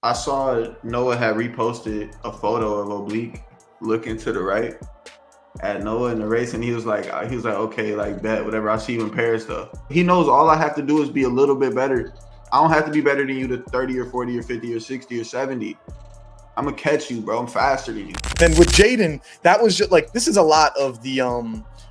I saw Noah had reposted a photo of Oblique looking to the right at Noah in the race, and he was like, okay, like bet, whatever. I see you in Paris though. He knows all I have to do is be a little bit better. I don't have to be better than you to 30 or 40 or 50 or 60 or 70. I'm gonna catch you, bro. I'm faster than you. And with Jadyn, that was just like, this is a lot of the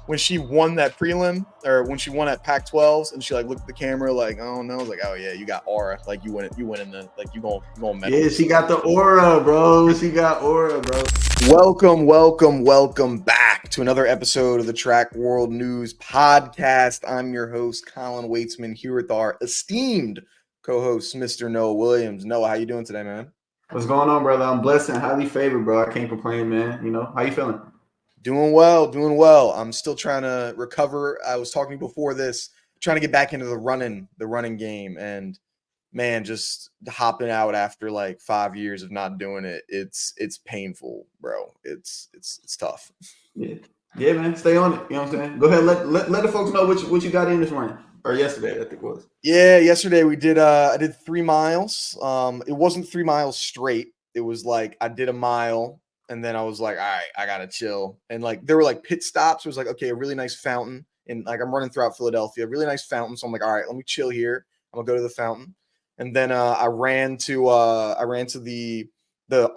when she won that prelim, or when she won at Pac-12s, and she like looked at the camera like, oh no, I was like, oh yeah, you got aura, like you win in the, like you gonna medal. Yeah, she got the aura, bro. She got aura, bro. Welcome back to another episode of the Track World News Podcast. I'm your host, Colin Waitsman, here with our esteemed co-host, Mr. Noah Williams. Noah, how you doing today, man? What's going on, brother? I'm blessed and highly favored, bro. I can't complain, man. You know, how you feeling? Doing well. I'm still trying to recover. I was talking before this, trying to get back into the running game, and man, just hopping out after like 5 years of not doing it. It's painful, bro. It's tough. Yeah, man. Stay on it. You know what I'm saying? Go ahead. Let the folks know what you got in this morning or yesterday. I think it was. Yeah, yesterday we did. I did 3 miles. It wasn't 3 miles straight. It was like I did a mile. And then I was like, all right, I got to chill. And like, there were like pit stops. It was like, okay, a really nice fountain. And like, I'm running throughout Philadelphia, really nice fountain. So I'm like, all right, let me chill here. I'm gonna go to the fountain. And then I ran to the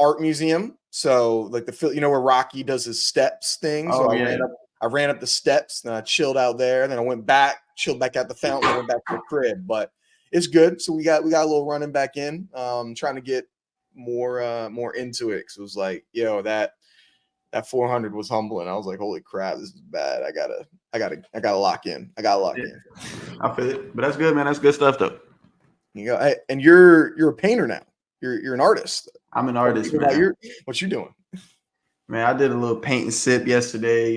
art museum. So like where Rocky does his steps thing. So I ran up the steps, and I chilled out there. Then I went back, chilled back at the fountain, went back to the crib. But it's good. So we got a little running back in. Trying to get more into it, because it was like, that 400 was humbling. I was like, holy crap, this is bad. I gotta lock in. I feel it, but that's good, man. That's good stuff though. You go. Hey, and you're a painter now. You're an artist. I'm an artist, man. What you doing? Man, I did a little paint and sip yesterday.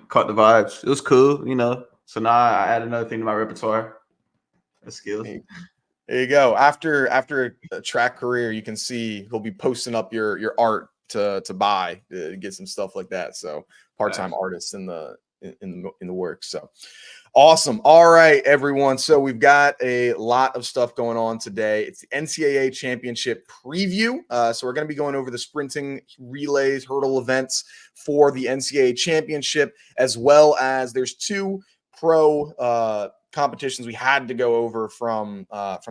Caught the vibes. It was cool. So now I add another thing to my repertoire. That's skills. There you go. After a track career, you can see he'll be posting up your art to buy, to get some stuff like that. So part-time artists in the works. So awesome. All right, everyone. So we've got a lot of stuff going on today. It's the NCAA Championship preview. So we're going to be going over the sprinting, relays, hurdle events for the NCAA Championship, as well as there's 2 pro competitions we had to go over from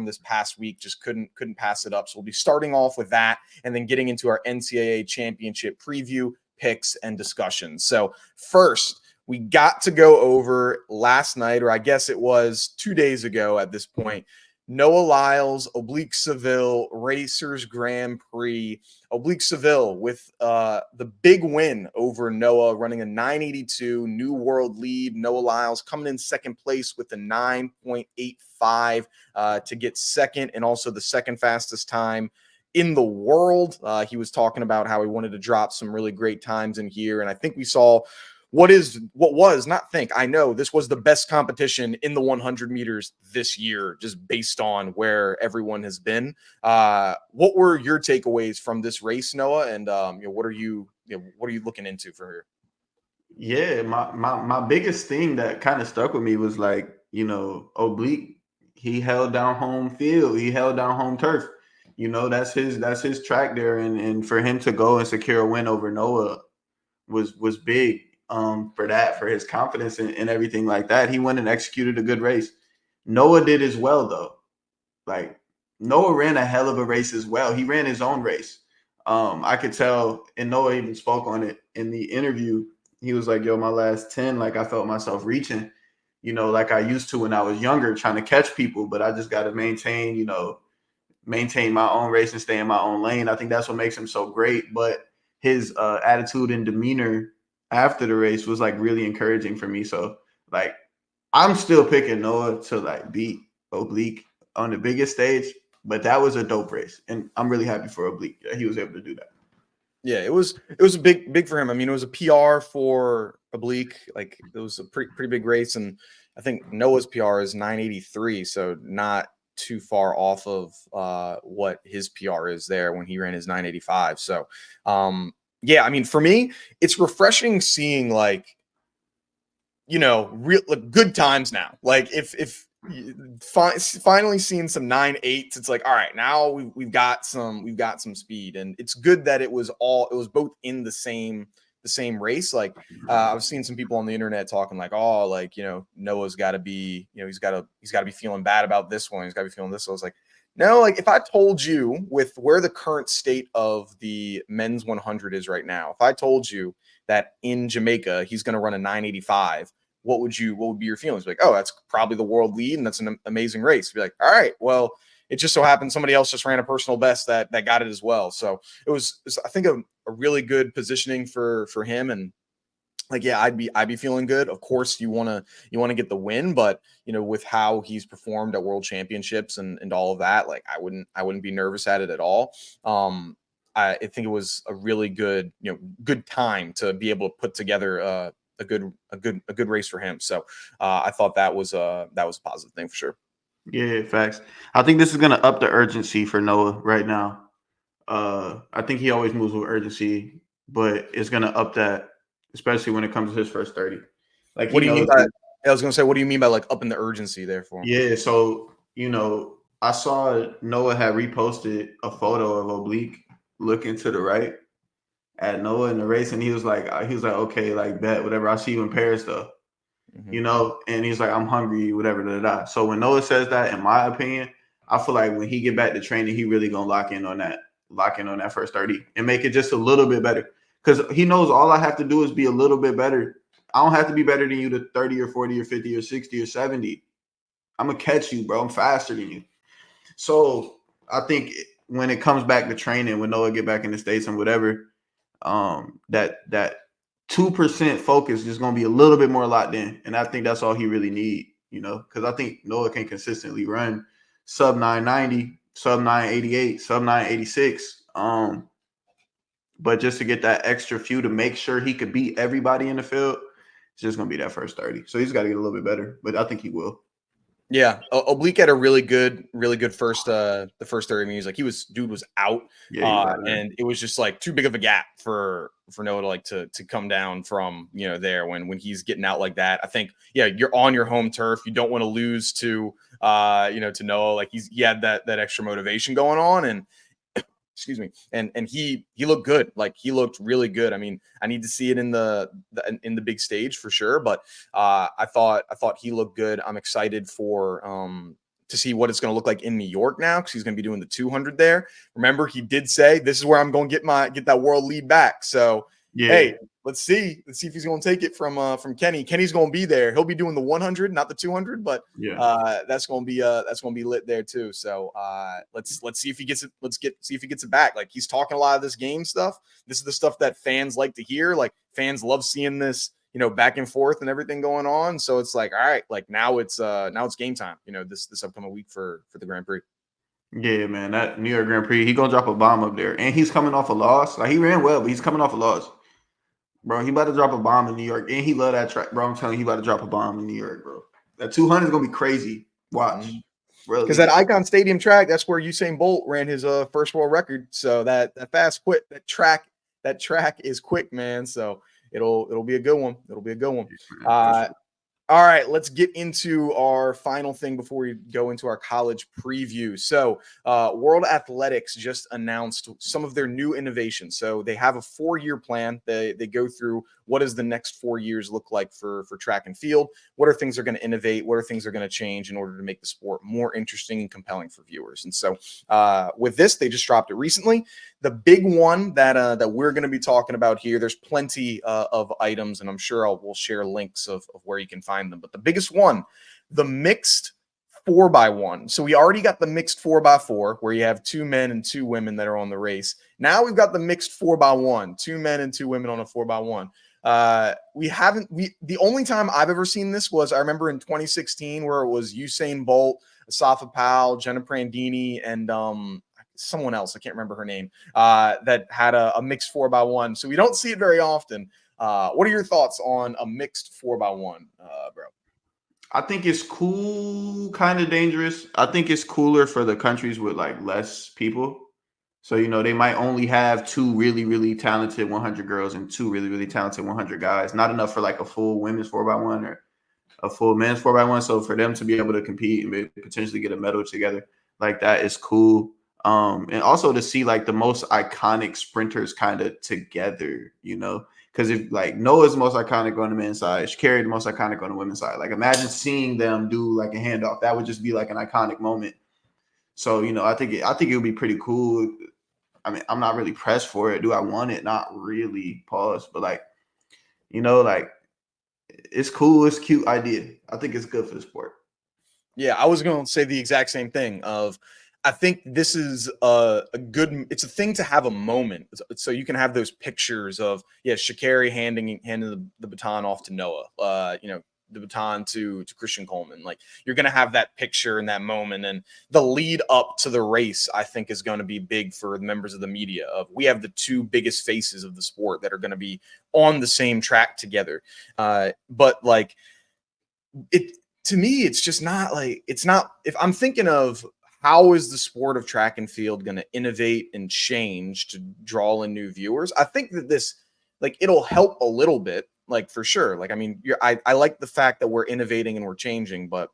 this past week. Just couldn't pass it up. So we'll be starting off with that, and then getting into our NCAA Championship preview, picks, and discussions. So first, we got to go over last night, or I guess it was 2 days ago at this point, Noah Lyles, Oblique Seville, Racers Grand Prix. Oblique Seville with the big win over Noah, running a 982, new world lead. Noah Lyles coming in second place with a 9.85 to get second, and also the second fastest time in the world. He was talking about how he wanted to drop some really great times in here, and I think we saw this was the best competition in the 100 meters this year, just based on where everyone has been. What were your takeaways from this race, Noah? And what are you looking into for her? Yeah, my biggest thing that kind of stuck with me was like, Oblique, he held down home field, he held down home turf. That's his track there, and for him to go and secure a win over Noah was big. For his confidence and everything like that. He went and executed a good race. Noah did as well, though. Like, Noah ran a hell of a race as well. He ran his own race. I could tell, and Noah even spoke on it in the interview. He was like, my last 10, like, I felt myself reaching, like I used to when I was younger, trying to catch people, but I just got to maintain my own race and stay in my own lane. I think that's what makes him so great. But his attitude and demeanor after the race was like really encouraging for me. So like, I'm still picking Noah to like beat Oblique on the biggest stage, but that was a dope race, and I'm really happy for Oblique that he was able to do that. Yeah, it was a big for him. I mean, it was a PR for Oblique. Like, it was a pretty big race, and I think Noah's PR is 983, so not too far off of what his PR is there when he ran his 985. So yeah, I mean, for me, it's refreshing seeing like, real good times now. Like, if finally seeing some 9.8s. It's like, all right, now we've got some speed, and it's good that it was both in the same race. Like I was seeing some people on the internet talking like, oh, like, Noah's got to be, he's got to be feeling bad about this one. He's got to be feeling this. So I was like, no, like if I told you with where the current state of the men's 100 is right now, if I told you that in Jamaica he's going to run a 9.85. What would be your feelings? Like, oh, that's probably the world lead, and that's an amazing race. Be like, all right, well, it just so happened somebody else just ran a personal best that got it as well. So it was I think, a really good positioning for him. And like, yeah, I'd be feeling good. Of course, you want to get the win, but with how he's performed at World Championships and all of that, like I wouldn't be nervous at it at all. I think it was a really good time to be able to put together a good race for him. So I thought that was a positive thing for sure. Yeah, facts. I think this is gonna up the urgency for Noah right now. I think he always moves with urgency, but it's gonna up that, especially when it comes to his first 30. Like, what do you mean by? I was gonna say, what do you mean by like upping the urgency there for him? Yeah, so I saw Noah had reposted a photo of Oblique looking to the right at Noah in the race, and he was like, okay, like, bet, whatever. I'll see you in Paris though. And he's like, I'm hungry, whatever. So when Noah says that, in my opinion, I feel like when he get back to training, he really gonna lock in on that first 30 and make it just a little bit better. Because he knows all I have to do is be a little bit better. I don't have to be better than you to 30 or 40 or 50 or 60 or 70. I'm gonna catch you, bro. I'm faster than you. So I think when it comes back to training, when Noah get back in the States and whatever, that 2% focus is going to be a little bit more locked in. And I think that's all he really need, because I think Noah can consistently run sub 990, sub 988, sub 986. But just to get that extra few to make sure he could beat everybody in the field, it's just going to be that first 30. So he's got to get a little bit better, but I think he will. Yeah, Oblique had a really good first the first 30 minutes. Like dude was out, and it was just like too big of a gap for Noah to come down from there when he's getting out like that. I think you're on your home turf. You don't want to lose to to Noah. Like he had that extra motivation going on, and excuse me, and he looked good. Like he looked really good. I mean, I need to see it in the big stage for sure, but I thought he looked good. I'm excited for to see what it's going to look like in New York now, because he's going to be doing the 200 there. Remember, he did say this is where I'm going to get that world lead back. So hey, let's see if he's going to take it from Kenny. Kenny's going to be there. He'll be doing the 100, not the 200, but that's going to be lit there too. So let's see if he gets it. See if he gets it back. Like, he's talking a lot of this game stuff. This is the stuff that fans like to hear. Like, fans love seeing this, back and forth and everything going on. So it's like, all right, like now it's game time. This upcoming week for the Grand Prix. Yeah, man, that New York Grand Prix, he gonna drop a bomb up there, and he's coming off a loss. Like, he ran well, but he's coming off a loss. Bro, he about to drop a bomb in New York, and he love that track, bro. I'm telling you, he about to drop a bomb in New York, bro. That 200 is gonna be crazy. Watch, really. Because that Icon Stadium track, that's where Usain Bolt ran his first world record. So that fast quit, that track is quick, man. So it'll be a good one. It'll be a good one. All right, let's get into our final thing before we go into our college preview. So World Athletics just announced some of their new innovations. So they have a 4-year plan. They go through what does the next 4 years look like for track and field? What are things they're going to innovate? What are things they're going to change in order to make the sport more interesting and compelling for viewers? And so with this, they just dropped it recently. The big one that we're going to be talking about here, there's plenty of items, and I'm sure we'll share links of where you can find them. But the biggest one, the mixed 4x1. So we already got the mixed 4x4, where you have 2 men and 2 women that are on the race. Now we've got the mixed 4x1, 2 men and 2 women on a 4x1. The only time I've ever seen this was, I remember in 2016, where it was Usain Bolt, Asafa Powell, Jenna Prandini, and someone else, I can't remember her name, that had a mixed 4x1. So we don't see it very often. What are your thoughts on a mixed 4x1, bro? I think it's cool, kind of dangerous. I think it's cooler for the countries with like less people. So, they might only have 2 really, really talented 100 girls and 2 really, really talented 100 guys. Not enough for like a full women's 4x1 or a full men's 4x1. So for them to be able to compete and potentially get a medal together like that is cool. And also to see like the most iconic sprinters kind of together, you know, because if like Noah's the most iconic on the men's side, Sha'Carri the most iconic on the women's side. Like imagine seeing them do like a handoff. That would just be like an iconic moment. So, you know, I think it would be pretty cool. I mean, I'm not really pressed for it. Do I want it? Not really. Pause. But like, you know, like it's cool. It's a cute idea. I think it's good for the sport. Yeah, I was going to say the exact same thing of I think this is a good it's a thing to have a moment. So you can have those pictures of Sha'Carri handing the baton off to Noah. You know, the baton to Christian Coleman. Like you're going to have that picture in that moment, and the lead up to the race I think is going to be big for the members of the media. Of we have the two biggest faces of the sport that are going to be on the same track together. But like it to me, it's just not like it's not. If I'm thinking of how is the sport of track and field going to innovate and change to draw in new viewers, I think that this like it'll help a little bit. Like for sure. Like, I mean, I like the fact that we're innovating and we're changing, but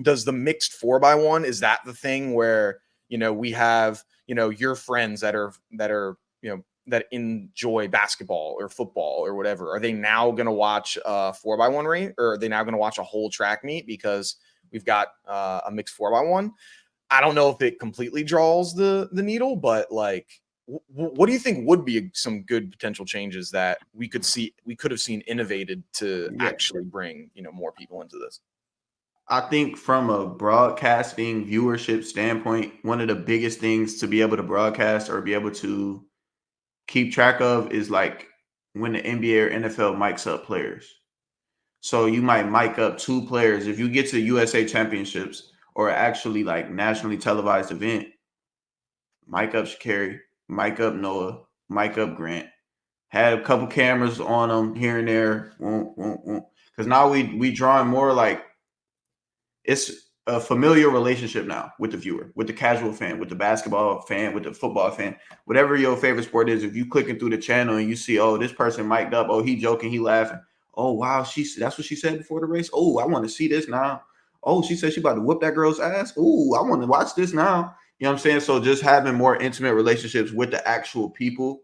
does the mixed 4x1, is that the thing where, you know, we have, you know, your friends that are, you know, that enjoy basketball or football or whatever, are they now going to watch a 4x1 race, or are they now going to watch a whole track meet because we've got a mixed 4x1? I don't know if it completely draws the needle, but like, what do you think would be some good potential changes that we could have seen innovated to actually bring, you know, more people into this? I think from a broadcasting viewership standpoint, one of the biggest things to be able to broadcast or be able to keep track of is like when the NBA or NFL mics up players. So you might mic up two players. If you get to USA Championships or actually like nationally televised event, mic up Sha'Carri, mic up Noah, mic up Grant. Had a couple cameras on them here and there. Because now we drawing more like it's a familiar relationship now with the viewer, with the casual fan, with the basketball fan, with the football fan, whatever your favorite sport is. If you clicking through the channel and you see, oh, this person mic'd up, oh, he joking, he laughing. Oh, wow, that's what she said before the race. Oh, I want to see this now. Oh, she said she about to whoop that girl's ass. Oh, I want to watch this now. You know what I'm saying? So just having more intimate relationships with the actual people,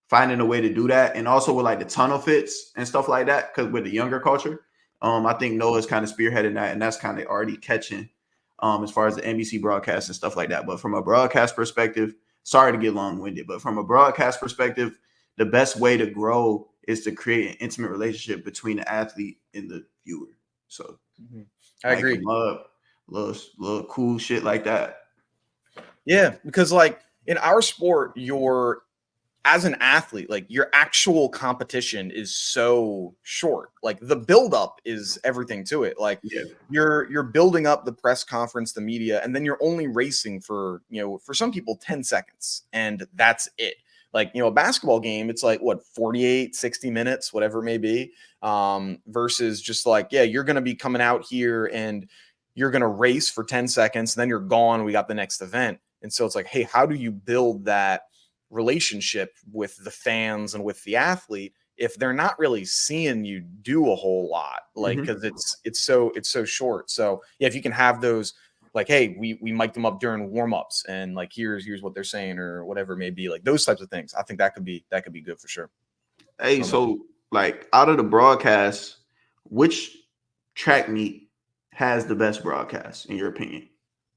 finding a way to do that. And also with like the tunnel fits and stuff like that, because with the younger culture, I think Noah's kind of spearheading that, and that's kind of already catching as far as the NBC broadcast and stuff like that. But from a broadcast perspective, sorry to get long-winded, but from a broadcast perspective, the best way to grow is to create an intimate relationship between the athlete and the viewer. So I agree. Little cool shit like that. Yeah, because like in our sport, as an athlete, like your actual competition is so short. Like the buildup is everything to it. Like you're building up the press conference, the media, and then you're only racing for, you know, for some people 10 seconds, and that's it. Like, you know, a basketball game, it's like what, 48, 60 minutes, whatever it may be, versus just like, yeah, you're going to be coming out here and you're going to race for 10 seconds, and then you're gone. We got the next event. And so it's like, hey, how do you build that relationship with the fans and with the athlete if they're not really seeing you do a whole lot? Like, because it's so short. So yeah, if you can have those, like, hey, we mic'd them up during warm-ups, and like here's what they're saying or whatever it may be, like those types of things, I think that could be good for sure. Hey, so like out of the broadcast, which track meet has the best broadcast in your opinion?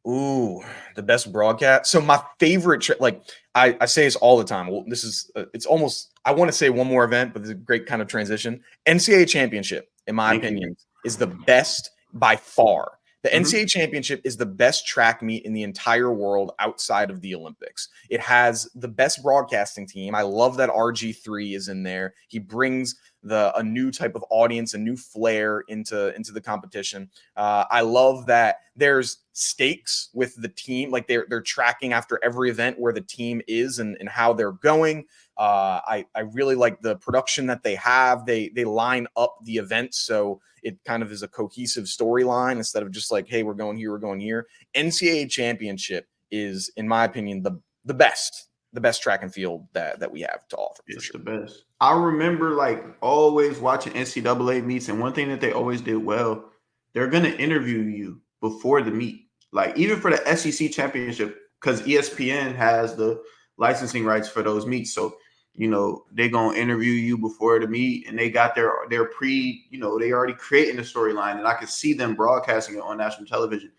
Ooh, the best broadcast. So my favorite, like I say this all the time. Well, this is, it's almost, I want to say one more event, but it's a great kind of transition. NCAA Championship, in my opinion, is the best by far. The NCAA Championship is the best track meet in the entire world outside of the Olympics. It has the best broadcasting team. I love that RG3 is in there. He brings a new type of audience, a new flair into the competition. I love that there's stakes with the team. Like they're tracking after every event where the team is and how they're going. I really like the production that they have. They line up the events so it kind of is a cohesive storyline instead of just like, hey, we're going here, we're going here. NCAA Championship is, in my opinion, the best the best track and field that we have to offer. It's the best. I remember like always watching NCAA meets, and one thing that they always did well, they're gonna interview you before the meet. Like even for the SEC championship, because ESPN has the licensing rights for those meets. So, you know, they're gonna interview you before the meet, and they got their pre, you know, they already creating the storyline, and I could see them broadcasting it on national television.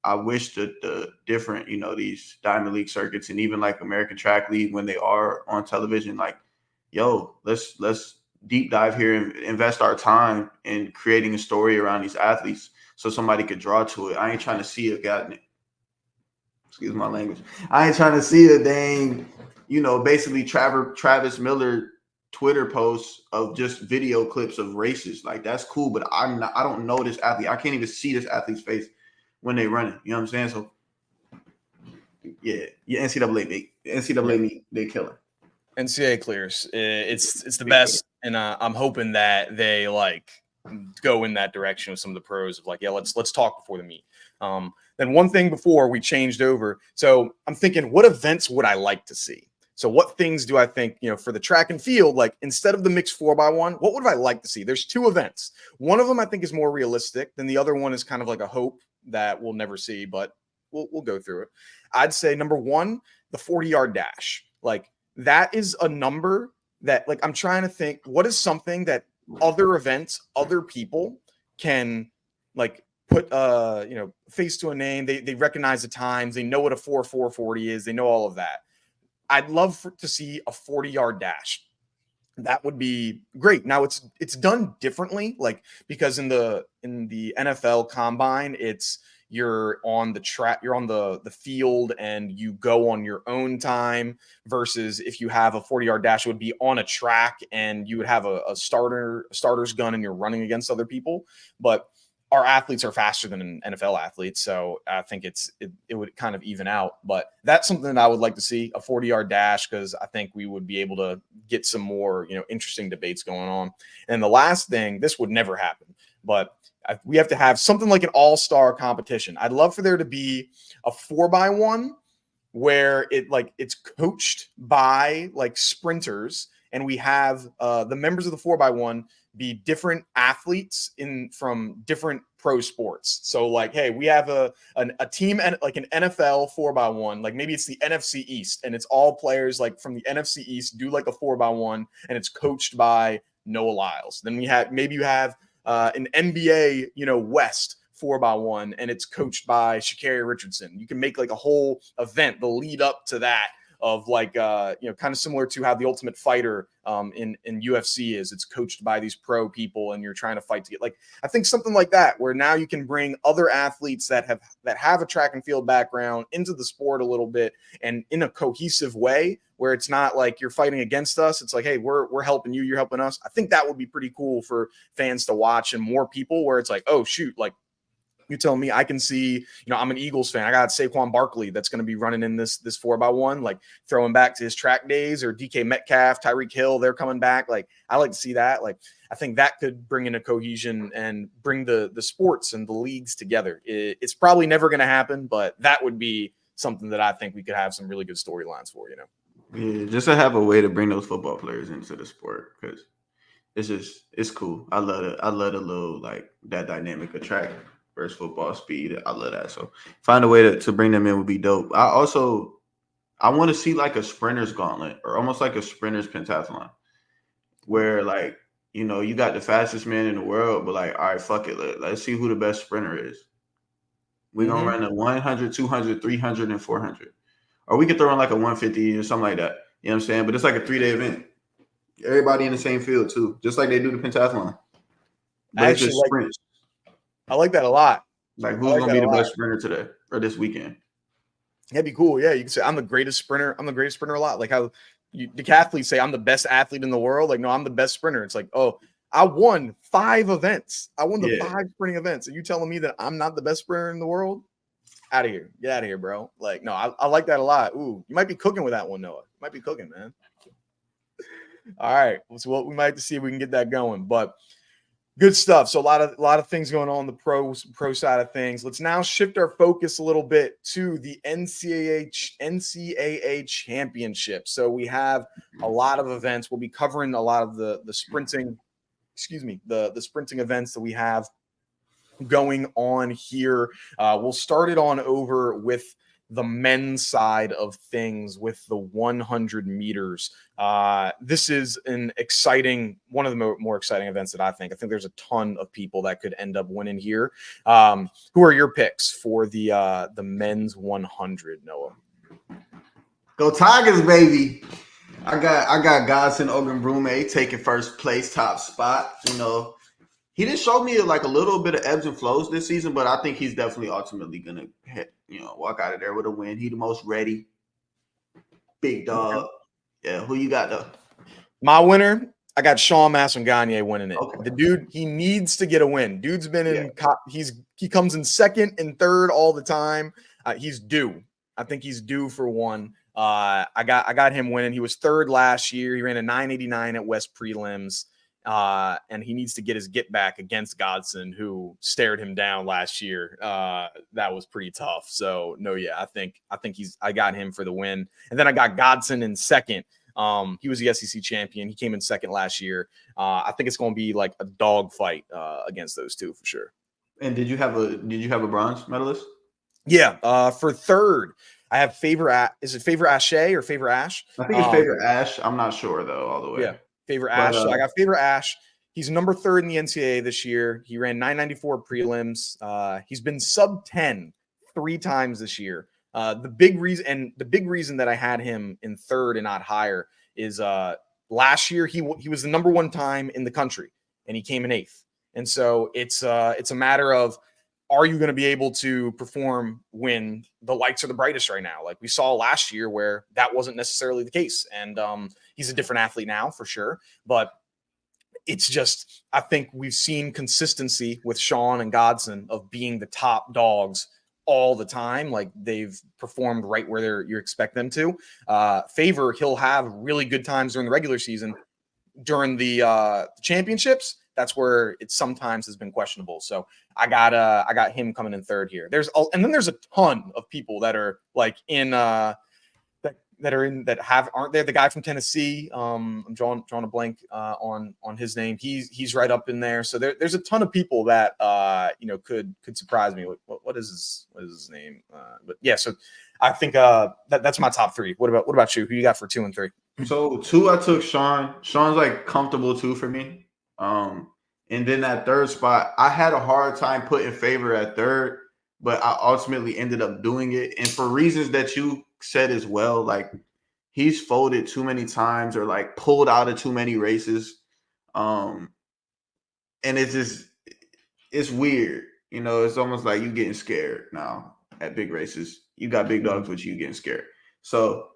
I wish that the different, you know, these Diamond League circuits and even like American Track League, when they are on television, like, yo, let's deep dive here and invest our time in creating a story around these athletes so somebody could draw to it. I ain't trying to see excuse my language. I ain't trying to see a dang, you know, basically Travis Miller Twitter posts of just video clips of races. Like that's cool, but I don't know this athlete. I can't even see this athlete's face when they run it. You know what I'm saying? So yeah, NCAA meet, they killing. NCAA clears. It's the best, and I'm hoping that they like go in that direction with some of the pros of like, yeah, let's talk before the meet. Then one thing before we changed over. So I'm thinking, what events would I like to see? So what things do I think, you know, for the track and field, like instead of the mixed 4x1, what would I like to see? There's two events. One of them I think is more realistic than the other one is kind of like a hope that we'll never see, but we'll go through it. I'd say number one, the 40-yard dash. Like that is a number that like I'm trying to think, what is something that other events, other people can like put you know, face to a name. They recognize the times, they know what a 4.40 is, they know all of that. I'd love to see a 40-yard dash. That would be great. Now it's done differently, like because in the NFL combine, you're on the track, you're on the field, and you go on your own time. Versus if you have a 40-yard dash, it would be on a track, and you would have a starter's gun, and you're running against other people. But our athletes are faster than NFL athletes, so I think it would kind of even out. But that's something that I would like to see, a 40-yard dash, because I think we would be able to get some more, you know, interesting debates going on. And the last thing, this would never happen, but we have to have something like an all-star competition. I'd love for there to be a 4x1 where it's coached by like sprinters, and we have the members of the 4x1 be different athletes from different pro sports. So like, hey, we have a team and like an NFL 4x1, like maybe it's the NFC East, and it's all players like from the NFC East do like a 4x1, and it's coached by Noah Lyles. Then you have an NBA, you know, West 4x1, and it's coached by Sha'Carri Richardson. You can make like a whole event, the lead up to that, of like you know, kind of similar to how the Ultimate Fighter in UFC is. It's coached by these pro people, and you're trying to fight to get, like, I think something like that, where now you can bring other athletes that have a track and field background into the sport a little bit, and in a cohesive way, where it's not like you're fighting against us. It's like, hey, we're helping you, you're helping us. I think that would be pretty cool for fans to watch, and more people, where it's like, oh shoot, like, you tell me, I can see, you know, I'm an Eagles fan. I got Saquon Barkley that's going to be running in this 4x1, like throwing back to his track days, or DK Metcalf, Tyreek Hill, they're coming back. Like, I like to see that. Like, I think that could bring in a cohesion and bring the sports and the leagues together. It's probably never going to happen, but that would be something that I think we could have some really good storylines for, you know? Yeah, just to have a way to bring those football players into the sport, because it's cool. I love it. I love the little, like, that dynamic of track versus football speed. I love that. So find a way to bring them in would be dope. I want to see like a sprinter's gauntlet, or almost like a sprinter's pentathlon, where, like, you know, you got the fastest man in the world, but like, all right, fuck it. Let's see who the best sprinter is. We're going to run a 100, 200, 300, and 400. Or we could throw in like a 150 or something like that. You know what I'm saying? But it's like a 3-day event. Everybody in the same field too, just like they do the pentathlon. But it's just sprints. I like that a lot. Like, who's going to be the best sprinter today or this weekend? That'd be cool. Yeah, you can say, I'm the greatest sprinter. I'm the greatest sprinter a lot. Like how decathletes say, I'm the best athlete in the world. Like, no, I'm the best sprinter. It's like, oh, I won 5 events. I won the 5 sprinting events. Are you telling me that I'm not the best sprinter in the world? Out of here. Get out of here, bro. Like, no, I like that a lot. Ooh, you might be cooking with that one, Noah. You might be cooking, man. All right. So we might have to see if we can get that going. But Good stuff. So a lot of things going on the pro side of things. Let's now shift our focus a little bit to the NCAA Championship. So we have a lot of events. We'll be covering a lot of the sprinting, the sprinting events that we have going on here. We'll start it on over with the men's side of things with the 100 meters. This is one of the more exciting events that I think. I think there's a ton of people that could end up winning here. Who are your picks for the men's 100, Noah? Go Tigers, baby. I got Godson Oghenebrume taking first place, top spot. He did show me like a little bit of ebbs and flows this season, but I think he's definitely ultimately gonna walk out of there with a win. He the most ready, big dog. Yeah, who you got though? My winner, I got Shaun Maswanganyi winning it. Okay. The dude, he needs to get a win. Dude's been in. He comes in second and third all the time. He's due. I think he's due for one. I got him winning. He was third last year. He ran a 989 at West Prelims. And he needs to get his get back against Godson, who stared him down last year. That was pretty tough. So I think I got him for the win. And then I got Godson in second. He was the SEC champion. He came in second last year. I think it's going to be like a dog fight against those two for sure. And did you have a bronze medalist? Yeah. For third, I have Favour. Is it Favour Ashe or Favour Ashe? I think it's Favour Ashe. I'm not sure though, all the way. Yeah. Favour Ashe. So I got Favour Ashe. He's number 3rd in the NCAA this year. He ran 994 prelims. He's been sub 10 3 times this year. The big reason that I had him in 3rd and not higher is last year he was the number 1 time in the country and he came in 8th. And so it's a matter of, are you going to be able to perform when the lights are the brightest right now? Like we saw last year where that wasn't necessarily the case. And he's a different athlete now for sure. But it's just, I think we've seen consistency with Shaun and Godson of being the top dogs all the time. Like they've performed right where you expect them to. Favour, he'll have really good times during the regular season. During the championships, that's where it sometimes has been questionable. So I got him coming in 3rd here. And then there's a ton of people that are like in aren't there? The guy from Tennessee. I'm drawing a blank on his name. He's right up in there. So there's a ton of people that could surprise me. What is his name? But yeah, so I think that's my top 3. What about you? Who you got for 2 and 3? So 2, I took Shaun. Shaun's like comfortable 2 for me. And then that 3rd spot, I had a hard time putting Favour at 3rd, but I ultimately ended up doing it. And for reasons that you said as well, like he's folded too many times or like pulled out of too many races. And it's weird. It's almost like you getting scared now at big races. You got big dogs with you getting scared. So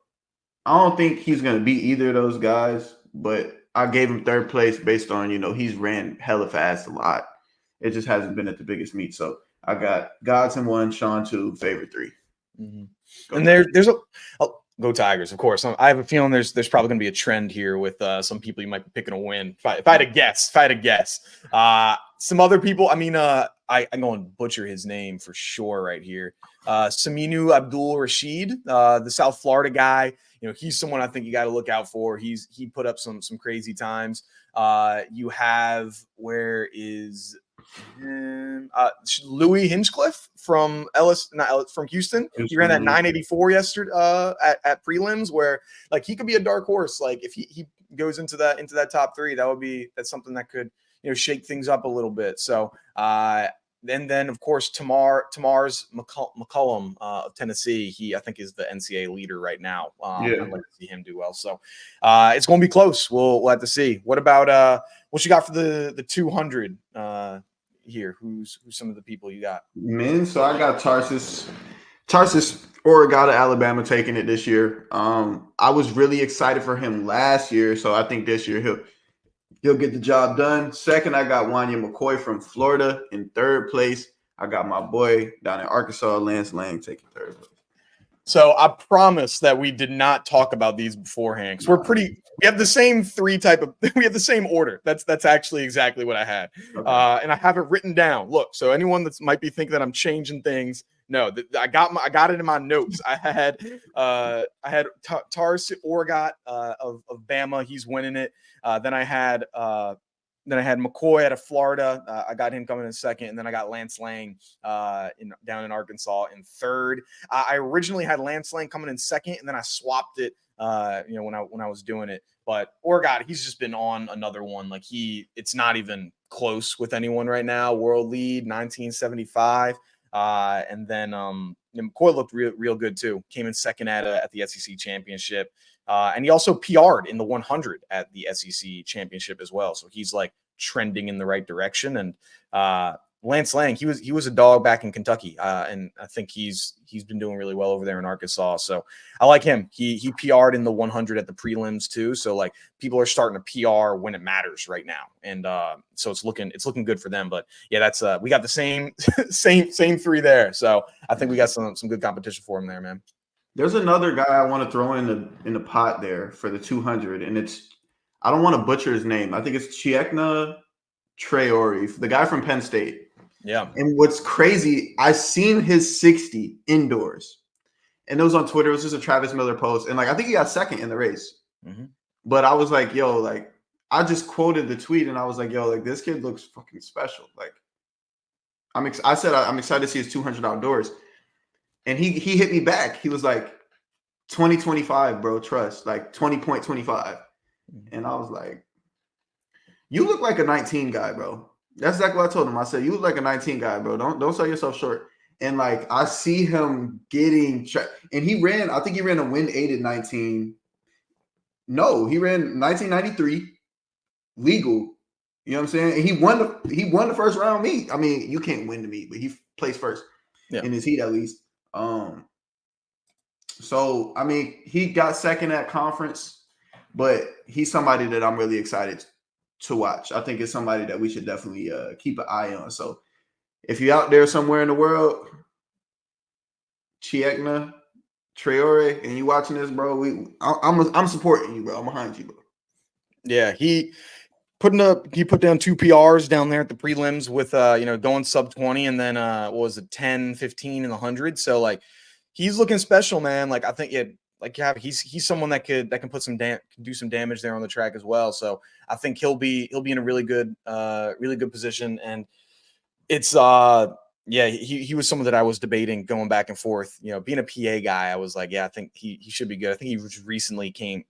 I don't think he's going to beat either of those guys, but I gave him 3rd place based on, he's ran hella fast a lot. It just hasn't been at the biggest meet. So I got Godson 1, Shaun 2, Favour 3. Mm-hmm. And there's go Tigers, of course. I have a feeling there's probably going to be a trend here with some people you might be picking a win. If I had to guess, some other people. I mean, I'm going to butcher his name for sure right here. Saminu Abdul Rashid, the South Florida guy. He's someone I think you got to look out for. He put up some crazy times. You have Louis Hinchcliffe from from Houston. He ran that 984 yesterday at prelims, where like he could be a dark horse. Like if he goes into that top 3, that's something that could shake things up a little bit. So and then of course Tamar's McCollum of Tennessee. I think is the NCAA leader right now. I'd like to see him do well. So it's going to be close. We'll have to see. What about what you got for the 200 here? Who's some of the people you got? Men, so I got Tarsis, Orogot of Alabama taking it this year. I was really excited for him last year, so I think this year he'll get the job done. 2nd, I got Wanya McCoy from Florida in 3rd place. I got my boy down in Arkansas, Lance Lang, taking 3rd place. So I promise that we did not talk about these beforehand because we have the same we have the same order. That's actually exactly what I had. Okay. And I have it written down. Look, so anyone that might be thinking that I'm changing things, no, I got it in my notes. I had Tarsis Orogot of Bama. He's winning it. Then I had McCoy out of Florida. I got him coming in second, and then I got Lance Lang down in Arkansas in third. I originally had Lance Lang coming in second, and then I swapped it. When I was doing it, but Orogot, he's just been on another one. Like it's not even close with anyone right now. World lead 1975, and then McCoy looked real good too. Came in second at the SEC Championship. And he also PR'd in the 100 at the SEC Championship as well. So he's like trending in the right direction. And Lance Lang, he was a dog back in Kentucky, and I think he's been doing really well over there in Arkansas. So I like him. He PR'd in the 100 at the prelims too. So like people are starting to PR when it matters right now, and so it's looking good for them. But yeah, that's we got the same three there. So I think we got some good competition for him there, man. There's another guy I want to throw in the pot there for the 200, and I don't want to butcher his name. I think it's Chiekna Traore, the guy from Penn State. Yeah. And what's crazy, I seen his 60 indoors, and it was on Twitter. It was just a Travis Miller post, and like I think he got second in the race. Mm-hmm. But I was like, yo, like I just quoted the tweet, and I was like, yo, like this kid looks fucking special. Like I said I'm excited to see his 200 outdoors. And he hit me back. He was like, 2025, bro, trust. Like 20.25. And I was like, you look like a 19 guy, bro. That's exactly what I told him. I said, you look like a 19 guy, bro. Don't sell yourself short. And like I see him getting and I think he ran a wind aided 19. No, he ran 1993 legal. You know what I'm saying? And he won the first round meet. I mean, you can't win the meet, but he placed first in his heat at least. So I mean, he got second at conference, but he's somebody that I'm really excited to watch. I think it's somebody that we should definitely keep an eye on. So if you're out there somewhere in the world, Chiekna Traore, and you watching this, bro, I'm supporting you, bro. I'm behind you, bro. Yeah, he put down 2 PRs down there at the prelims with going sub 20, and then what was it, 10, 15 in the 100. So like he's looking special, man. Like I think he's someone that can put do some damage there on the track as well. So I think he'll be in a really good position. And it's he was someone that I was debating going back and forth. You know, being a PA guy, I was like, yeah, I think he should be good. I think he recently came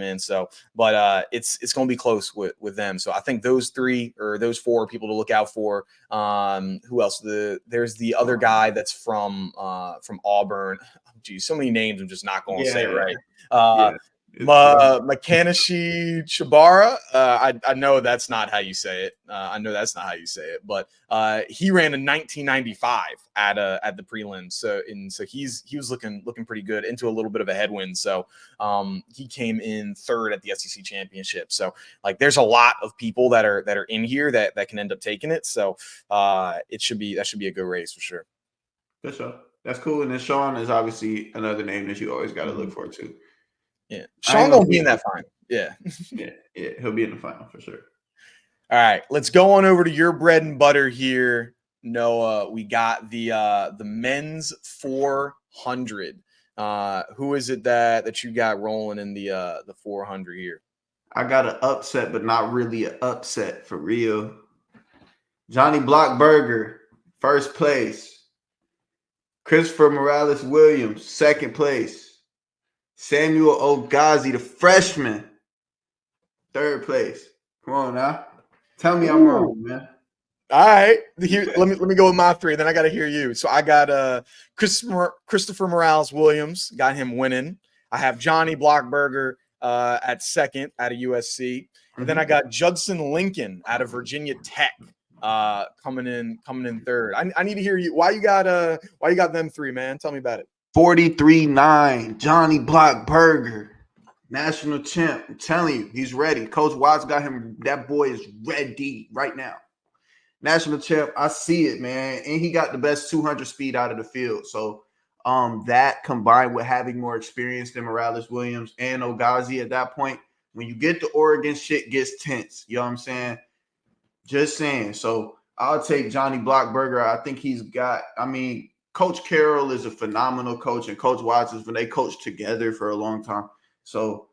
in. So, but it's going to be close with them. So I think those 3 or those 4 are people to look out for. Who else? There's the other guy that's from Auburn. Geez, so many names. I'm just not going to say it right. Mckenzie Chabara. I know that's not how you say it. But he ran a 1995 at the prelims. So he was looking pretty good into a little bit of a headwind. So he came in third at the SEC Championship. So like there's a lot of people that are in here that can end up taking it. So that should be a good race for sure. For sure. That's cool. And then Shaun is obviously another name that you always got to look for too. Yeah, Shaun gonna be in that final. Yeah, yeah, he'll be in the final for sure. All right, let's go on over to your bread and butter here, Noah. We got the men's 400. Who is it that you got rolling in the 400 here? I got an upset, but not really an upset for real. Johnnie Blockburger, first place. Christopher Morales Williams, second place. Samuel Ogazi, the freshman, third place. Come on now. Tell me I'm wrong, man. All right. Here, let me go with my 3. Then I got to hear you. So I got Christopher Morales Williams, got him winning. I have Johnnie Blockburger at second out of USC. And then I got Judson Lincoln out of Virginia Tech coming in third. I need to hear you. Why you got them 3, man? Tell me about it. 43-9, Johnnie Blockburger, national champ. I'm telling you, he's ready. Coach Watts got him. That boy is ready right now. National champ, I see it, man. And he got the best 200 speed out of the field. So That combined with having more experience than Morales Williams and Ogazi at that point, when you get to Oregon, shit gets tense. You know what I'm saying? Just saying. So I'll take Johnny Blockburger. I think he's got, Coach Carroll is a phenomenal coach, and Coach Watson's when they coached together for a long time. So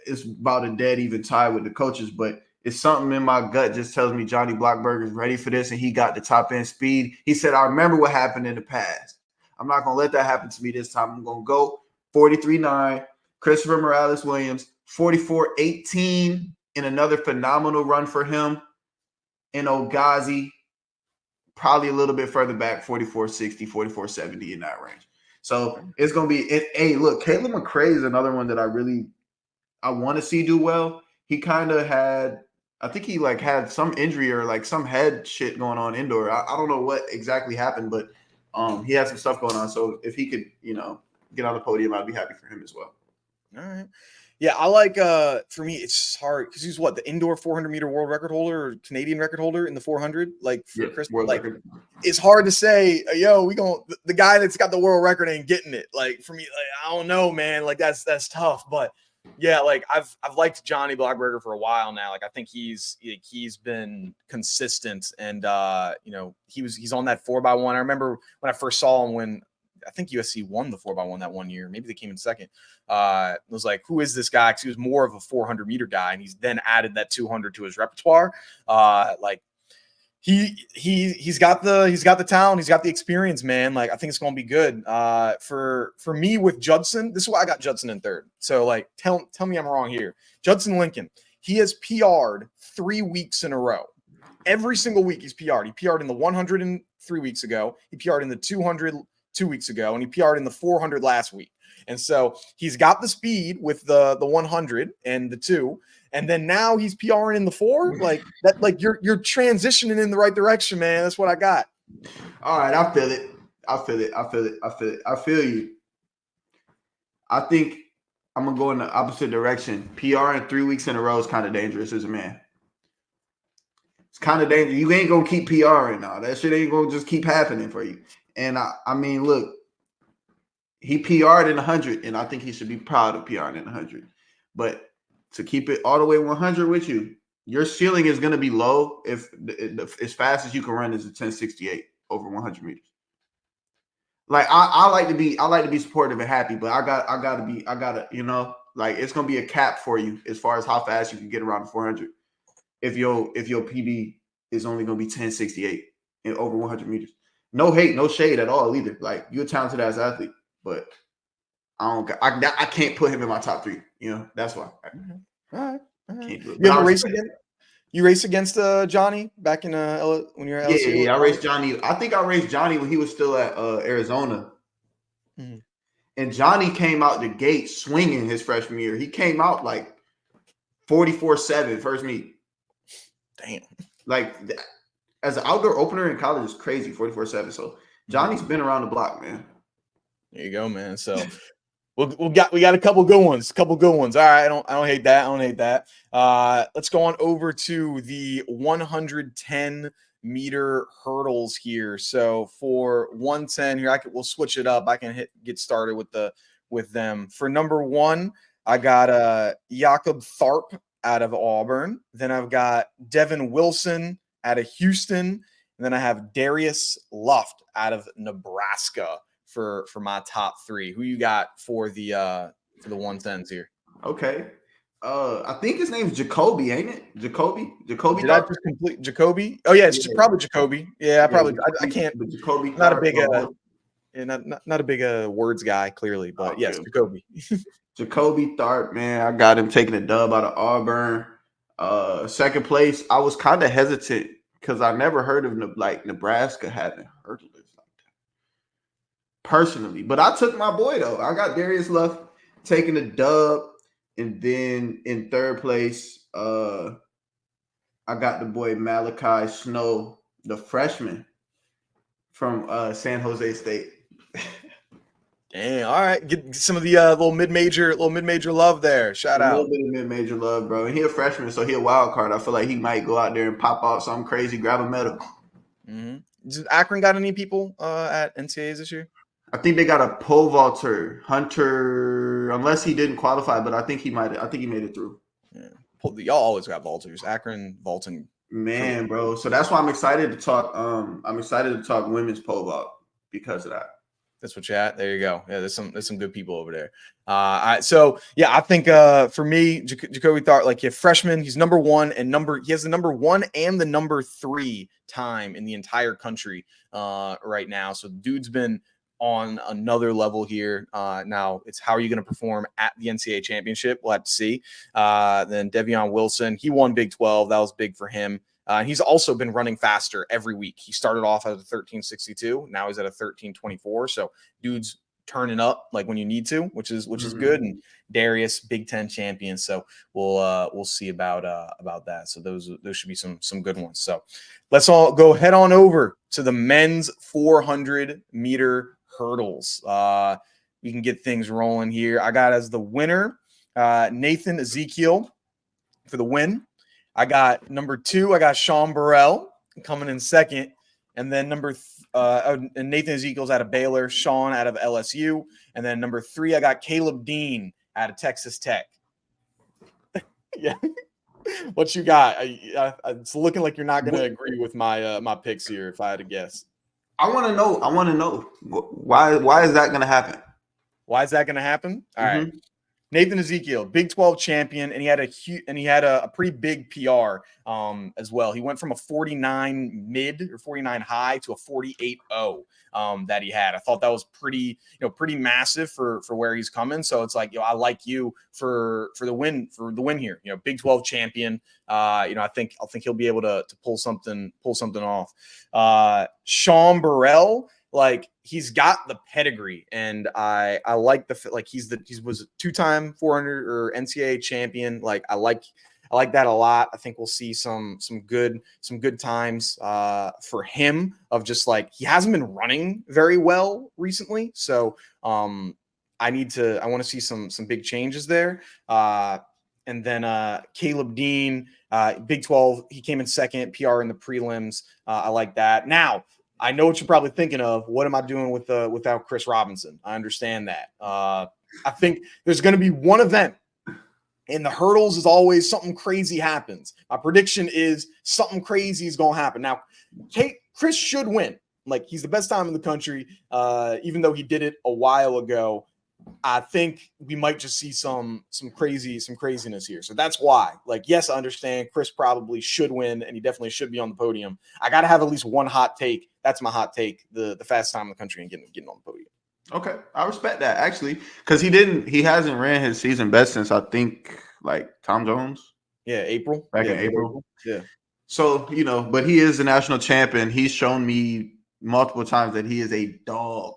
it's about a dead even tie with the coaches, but it's something in my gut just tells me Johnny Blockburger is ready for this, and he got the top end speed. He said, I remember what happened in the past. I'm not going to let that happen to me this time. I'm going to go 43.9, Christopher Morales Williams, 44.18 in another phenomenal run for him. And Ogazi, probably a little bit further back, 44.60, 44.70 in that range. So it's going to be – hey, look, Caleb McRae is another one that I want to see do well. He kind of had – I think he had some injury or some head shit going on indoor. I don't know what exactly happened, but he had some stuff going on. So if he could, get on the podium, I'd be happy for him as well. All right. Yeah, I like for me it's hard because he's the indoor 400-meter world record holder or Canadian record holder in the 400. Chris, it's hard to say, the guy that's got the world record ain't getting it. For me, I don't know, man. That's tough. But yeah, I've liked Johnny Blockburger for a while now. I think he's been consistent, and he's on that 4x1. I remember when I first saw him when I think USC won the 4x1 that one year. Maybe they came in second. I was like, who is this guy? Because he was more of a 400-meter guy, and he's then added that 200 to his repertoire. He's got the talent, he's got the experience, man. I think it's going to be good. For me with Judson, this is why I got Judson in third. So tell me I'm wrong here. Judson Lincoln, he has PR'd 3 weeks in a row. Every single week he's PR'd. He PR'd in the 100 3 weeks ago. He PR'd in the 200 2 weeks ago, and he PR'd in the 400 last week. And so he's got the speed with the 100 and the 2, and then now he's PRing in the 4. You're transitioning in the right direction, man. That's what I got. All right, I feel it. I feel you. I think I'm gonna go in the opposite direction. PR in 3 weeks in a row is kind of dangerous as a man. It's kind of dangerous. You ain't gonna keep PRing now. That shit ain't gonna just keep happening for you. And look, he PR'd in 100, and I think he should be proud of PR'ing in 100. But to keep it all the way 100 with you, your ceiling is going to be low if as fast as you can run is a 10.68 over 100 meters. I like to be supportive and happy, but I gotta it's gonna be a cap for you as far as how fast you can get around the 400. If your PB is only gonna be 10.68 in over 100 meters. No hate, no shade at all either. You're a talented ass athlete, but I can't put him in my top 3. That's why. All right. Can't do it. You ever race again? You raced against Johnny back in when you were at LSU? Yeah, I raced Johnny. I think I raced Johnny when he was still at Arizona. Mm-hmm. And Johnny came out the gate swinging his freshman year. He came out 44.7 first meet. Damn. As an outdoor opener in college is crazy, 44.7. So Johnny's been around the block, man. There you go, man. So we got a couple good ones. All right, I don't hate that. Let's go on over to the 110 meter hurdles here. So for 110 here, we'll switch it up. I can get started with them. For number 1, I got Jakob Tharp out of Auburn. Then I've got Devin Wilson out of Houston, and then I have Darius Luff out of Nebraska for my top 3. Who you got for the 110s here? Okay. I think his name's Jacoby, ain't it? Jacoby. Did I just complete Jacoby? Oh yeah, it's probably Jacoby. Yeah, I can't. But Jacoby, not a big not a big words guy, clearly, but yes, Jacoby. Jacoby Tharp, man, I got him taking a dub out of Auburn. Second place, I was kind of hesitant because I never heard of Nebraska having hurdlers like that personally. But I took my boy though. I got Darius Luff taking a dub, and then in third place, I got the boy Malachi Snow, the freshman from San Jose State. Dang, all right. Get some of the little mid-major love there. Shout out. A little bit of mid-major love, bro. And he a freshman, so he a wild card. I feel like he might go out there and pop out something crazy, grab a medal. Mm-hmm. Does Akron got any people at NCAAs this year? I think they got a pole vaulter, Hunter, unless he didn't qualify, but I think he might. I think he made it through. Yeah. Y'all always got vaulters. Akron vaulting. Man, bro. So that's why I'm excited to talk. I'm excited to talk women's pole vault because of that. That's what you at. There you go. Yeah, there's some good people over there. I think for me, Jacoby Tharp, like freshman, he's number one and he has the number 1 and the number 3 time in the entire country right now. So the dude's been on another level here. Now it's how are you going to perform at the NCAA championship? We'll have to see. Then Devion Wilson, he won Big 12. That was big for him. He's also been running faster every week. He started off at a 13.62. Now he's at a 13.24. So dude's turning up like when you need to, which is good. And Darius, Big Ten champion. So we'll see about that. So those should be some good ones. So let's all go head on over to the men's 400 meter hurdles. We can get things rolling here. I got as the winner Nathan Ezekiel for the win. I got number 2. I got Shaun Burrell coming in second. And then Nathan Ezekiel's out of Baylor, Shaun out of LSU. And then number 3, I got Caleb Dean out of Texas Tech. Yeah. What you got? It's looking like you're not going to agree with my picks here if I had to guess. I want to know why is that going to happen? Why is that going to happen? All right. Nathan Ezekiel, Big 12 champion, and he had a pretty big PR as well. He went from a 49 mid or 49 high to a 48.0 that he had. I thought that was pretty massive for where he's coming. So it's like, I like you for the win here. Big 12 champion. I think he'll be able to pull something off. Shaun Burrell, like he's got the pedigree, and I like he was a 2-time 400 or NCAA champion. Like I like that a lot. I think we'll see some good times for him of just like he hasn't been running very well recently. So I want to see some big changes there. And then Caleb Dean, Big 12, he came in second, PR in the prelims. I like that. Now, I know what you're probably thinking of. What am I doing without Chris Robinson? I understand that. I think there's going to be one event, and the hurdles is always something crazy happens. My prediction is something crazy is going to happen. Now, Chris should win. Like he's the best time in the country, even though he did it a while ago. I think we might just see some craziness here. So that's why, yes, I understand Chris probably should win and he definitely should be on the podium. I got to have at least one hot take. That's my hot take. The fastest time in the country and getting on the podium. Okay. I respect that actually. Cause he hasn't ran his season best since I think Tom Jones. Yeah. April. Back in April. Yeah. So, but he is the national champion. He's shown me multiple times that he is a dog.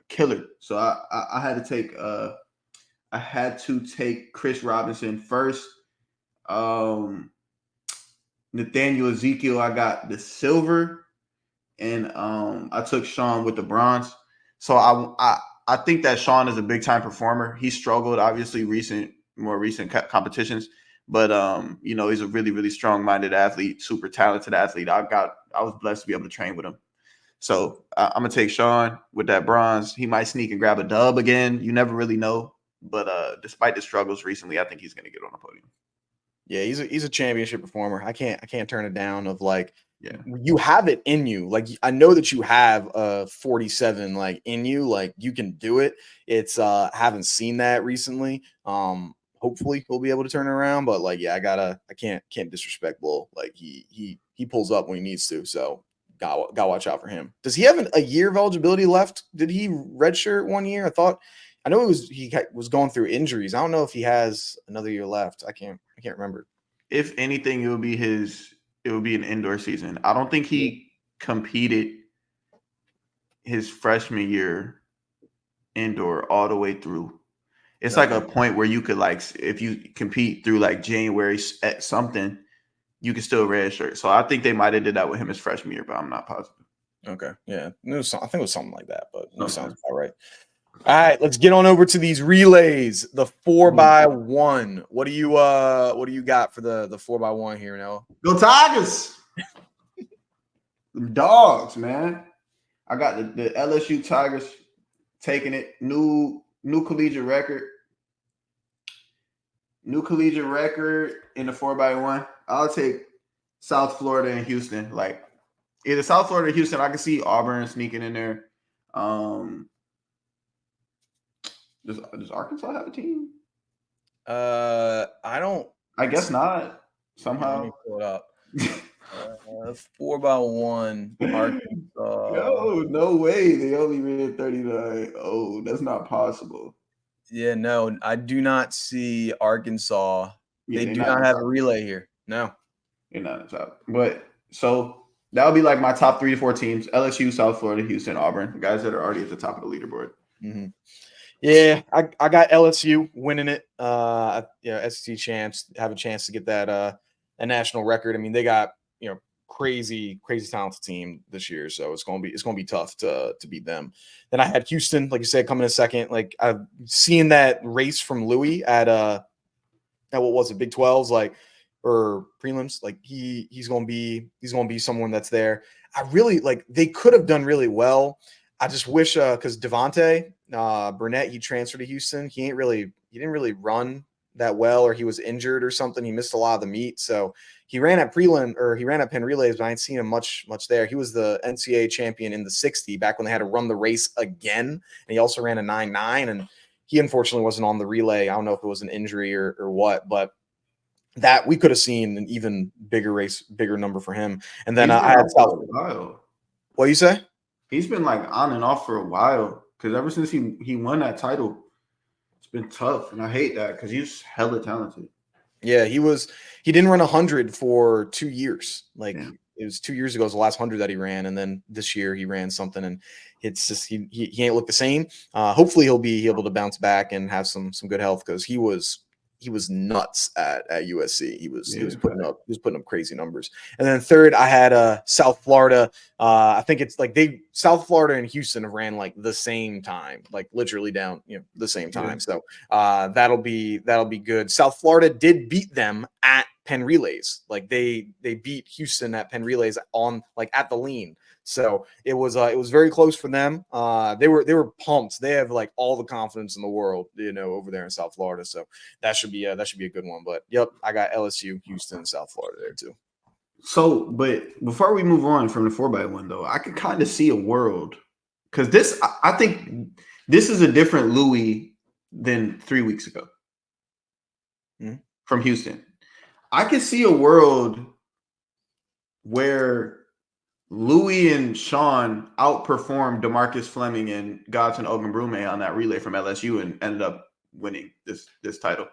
Killer. So I had to take Chris Robinson first. Nathaniel Ezekiel, I got the silver, and I took Shaun with the bronze. So I think that Shaun is a big time performer. He struggled obviously more recent competitions, but he's a really, really strong minded athlete, super talented athlete. I was blessed to be able to train with him. So I'm going to take Shaun with that bronze. He might sneak and grab a dub again. You never really know. But despite the struggles recently, I think he's going to get on the podium. Yeah, he's a championship performer. I can't turn it down you have it in you. Like I know that you have a 47 in you. Like you can do it. It's haven't seen that recently. Hopefully we'll be able to turn it around. But I can't disrespect Bull. Like he pulls up when he needs to. So Got to watch out for him. Does he have a year of eligibility left? Did he redshirt 1 year? I know he was going through injuries. I don't know if he has another year left. I can't remember. If anything, it would be an indoor season. I don't think he competed his freshman year indoor all the way through. It's like a point where you could if you compete through January at something, you can still redshirt. So I think they might have did that with him his freshman year, but I'm not positive. Okay. Yeah. I think it was something like that, but no, sounds about right. All right, let's get on over to these relays. The 4x1. What do you got for the 4x1 here, Noah? Go Tigers. Them dogs, man. I got the LSU Tigers taking it. New collegiate record. New collegiate record in the 4x1. I'll take South Florida and Houston. Like either South Florida or Houston. I can see Auburn sneaking in there. Does Arkansas have a team? I don't. I guess not. Somehow. Let me pull it up. 4x1 Arkansas. Yo, no way. They only ran 39. Oh, that's not possible. Yeah, no, I do not see Arkansas. They do not have a relay here. No. They're not in the top. But so that would be like my top 3 to 4 teams: LSU, South Florida, Houston, Auburn. The guys that are already at the top of the leaderboard. Mm-hmm. Yeah, I got LSU winning it. SEC champs have a chance to get that a national record. I mean, they got crazy talented team this year, so it's gonna be tough to beat them. Then I had Houston, like you said, coming in second. Like I've seen that race from Louis at what was it, Big 12s, like or prelims. Like he's gonna be someone that's there. I really like. They could have done really well. I just wish because Devontae Burnett, he transferred to Houston. He didn't really run that well, or he was injured or something. He missed a lot of the meet. So he ran at Penn Relays, but I ain't seen him much there. He was the NCAA champion in the 60 back when they had to run the race again. And he also ran a 9.9, and he unfortunately wasn't on the relay. I don't know if it was an injury or what, but that we could have seen an even bigger number for him. And then I had South. What you say? He's been like on and off for a while because ever since he won that title, it's been tough, and I hate that because he's hella talented. Yeah, he didn't run 100 for 2 years. Like it was 2 years ago, it was the last 100 that he ran, and then this year he ran something, and it's just he ain't look the same. Hopefully he'll be able to bounce back and have some good health because he was nuts at USC. He was putting up crazy numbers. And then third, I had South Florida. I think it's like South Florida and Houston have ran like the same time, like literally down the same time. So that'll be good. South Florida did beat them at Penn Relays. Like they beat Houston at Penn Relays on like at the lean. So it was very close for them. They were pumped. They have like all the confidence in the world, over there in South Florida. So that should be a good one. But yep, I got LSU, Houston, South Florida there too. So, but before we move on from the 4x1 though, I could kind of see a world because I think this is a different Louis than 3 weeks ago from Houston. I could see a world where Louis and Shaun outperformed DeMarcus Fleming and Godson Oghenebrume on that relay from LSU and ended up winning this title.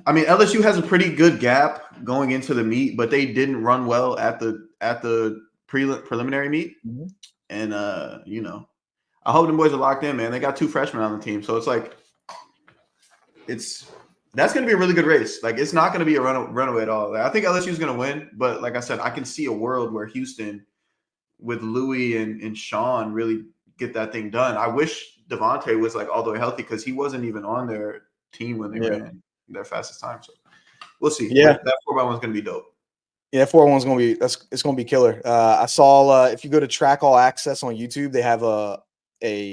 I mean, LSU has a pretty good gap going into the meet, but they didn't run well at the preliminary meet. Mm-hmm. And I hope them boys are locked in, man. They got 2 freshmen on the team, so it's like that's going to be a really good race. Like, it's not going to be a runaway at all. Like, I think LSU is going to win, but like I said, I can see a world where Houston with Louis and Shaun really get that thing done. I wish Devontae was like all the way healthy because he wasn't even on their team when they ran their fastest time. So we'll see. Yeah, but that 4x1 is going to be dope. Yeah, 4x1 is going to be it's going to be killer. I saw if you go to Track All Access on YouTube, they have a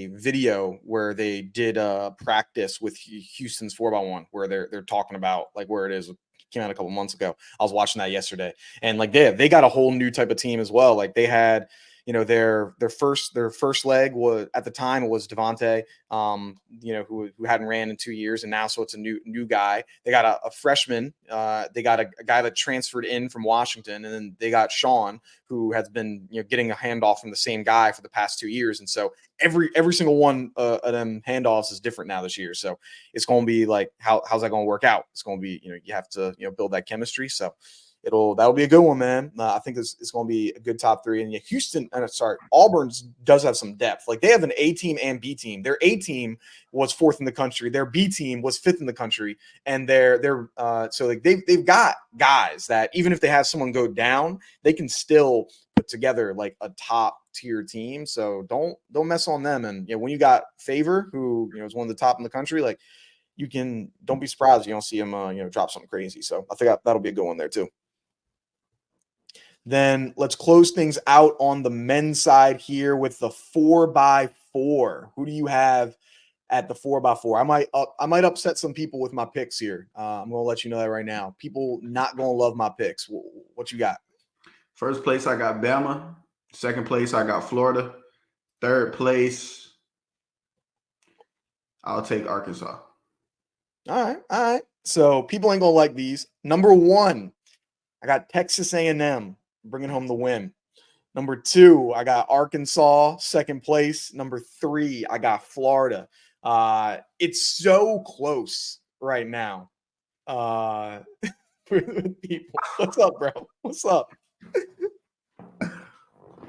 video where they did practice with Houston's 4x1 where they're talking about like where it is. It came out a couple months ago. I was watching that yesterday, and like they got a whole new type of team as well. Like they had their first leg was at the time it was Devontae, who hadn't ran in 2 years, and now so it's a new guy. They got a freshman. They got a guy that transferred in from Washington, and then they got Shaun, who has been getting a handoff from the same guy for the past 2 years, and so every single one of them handoffs is different now this year. So it's going to be like how's that going to work out? It's going to be you have to build that chemistry. So that'll be a good one, man. I think it's going to be a good top 3. And Auburn does have some depth. Like they have an A team and B team. Their A team was 4th in the country. Their B team was 5th in the country. And so like they've got guys that even if they have someone go down, they can still put together like a top tier team. So don't mess on them. And when you got Favour, who is one of the top in the country, like don't be surprised if you don't see him drop something crazy. So I think that'll be a good one there too. Then let's close things out on the men's side here with the 4x4. Who do you have at the 4x4? I might upset some people with my picks here. I'm gonna let you know that right now. People not gonna love my picks. What you got? First place, I got Bama. Second place, I got Florida. Third place, I'll take Arkansas. All right. So people ain't gonna like these. Number 1, I got Texas A&M bringing home the win. Number 2, I got Arkansas, second place. Number 3, I got Florida. It's so close right now. People, what's up, bro? What's up?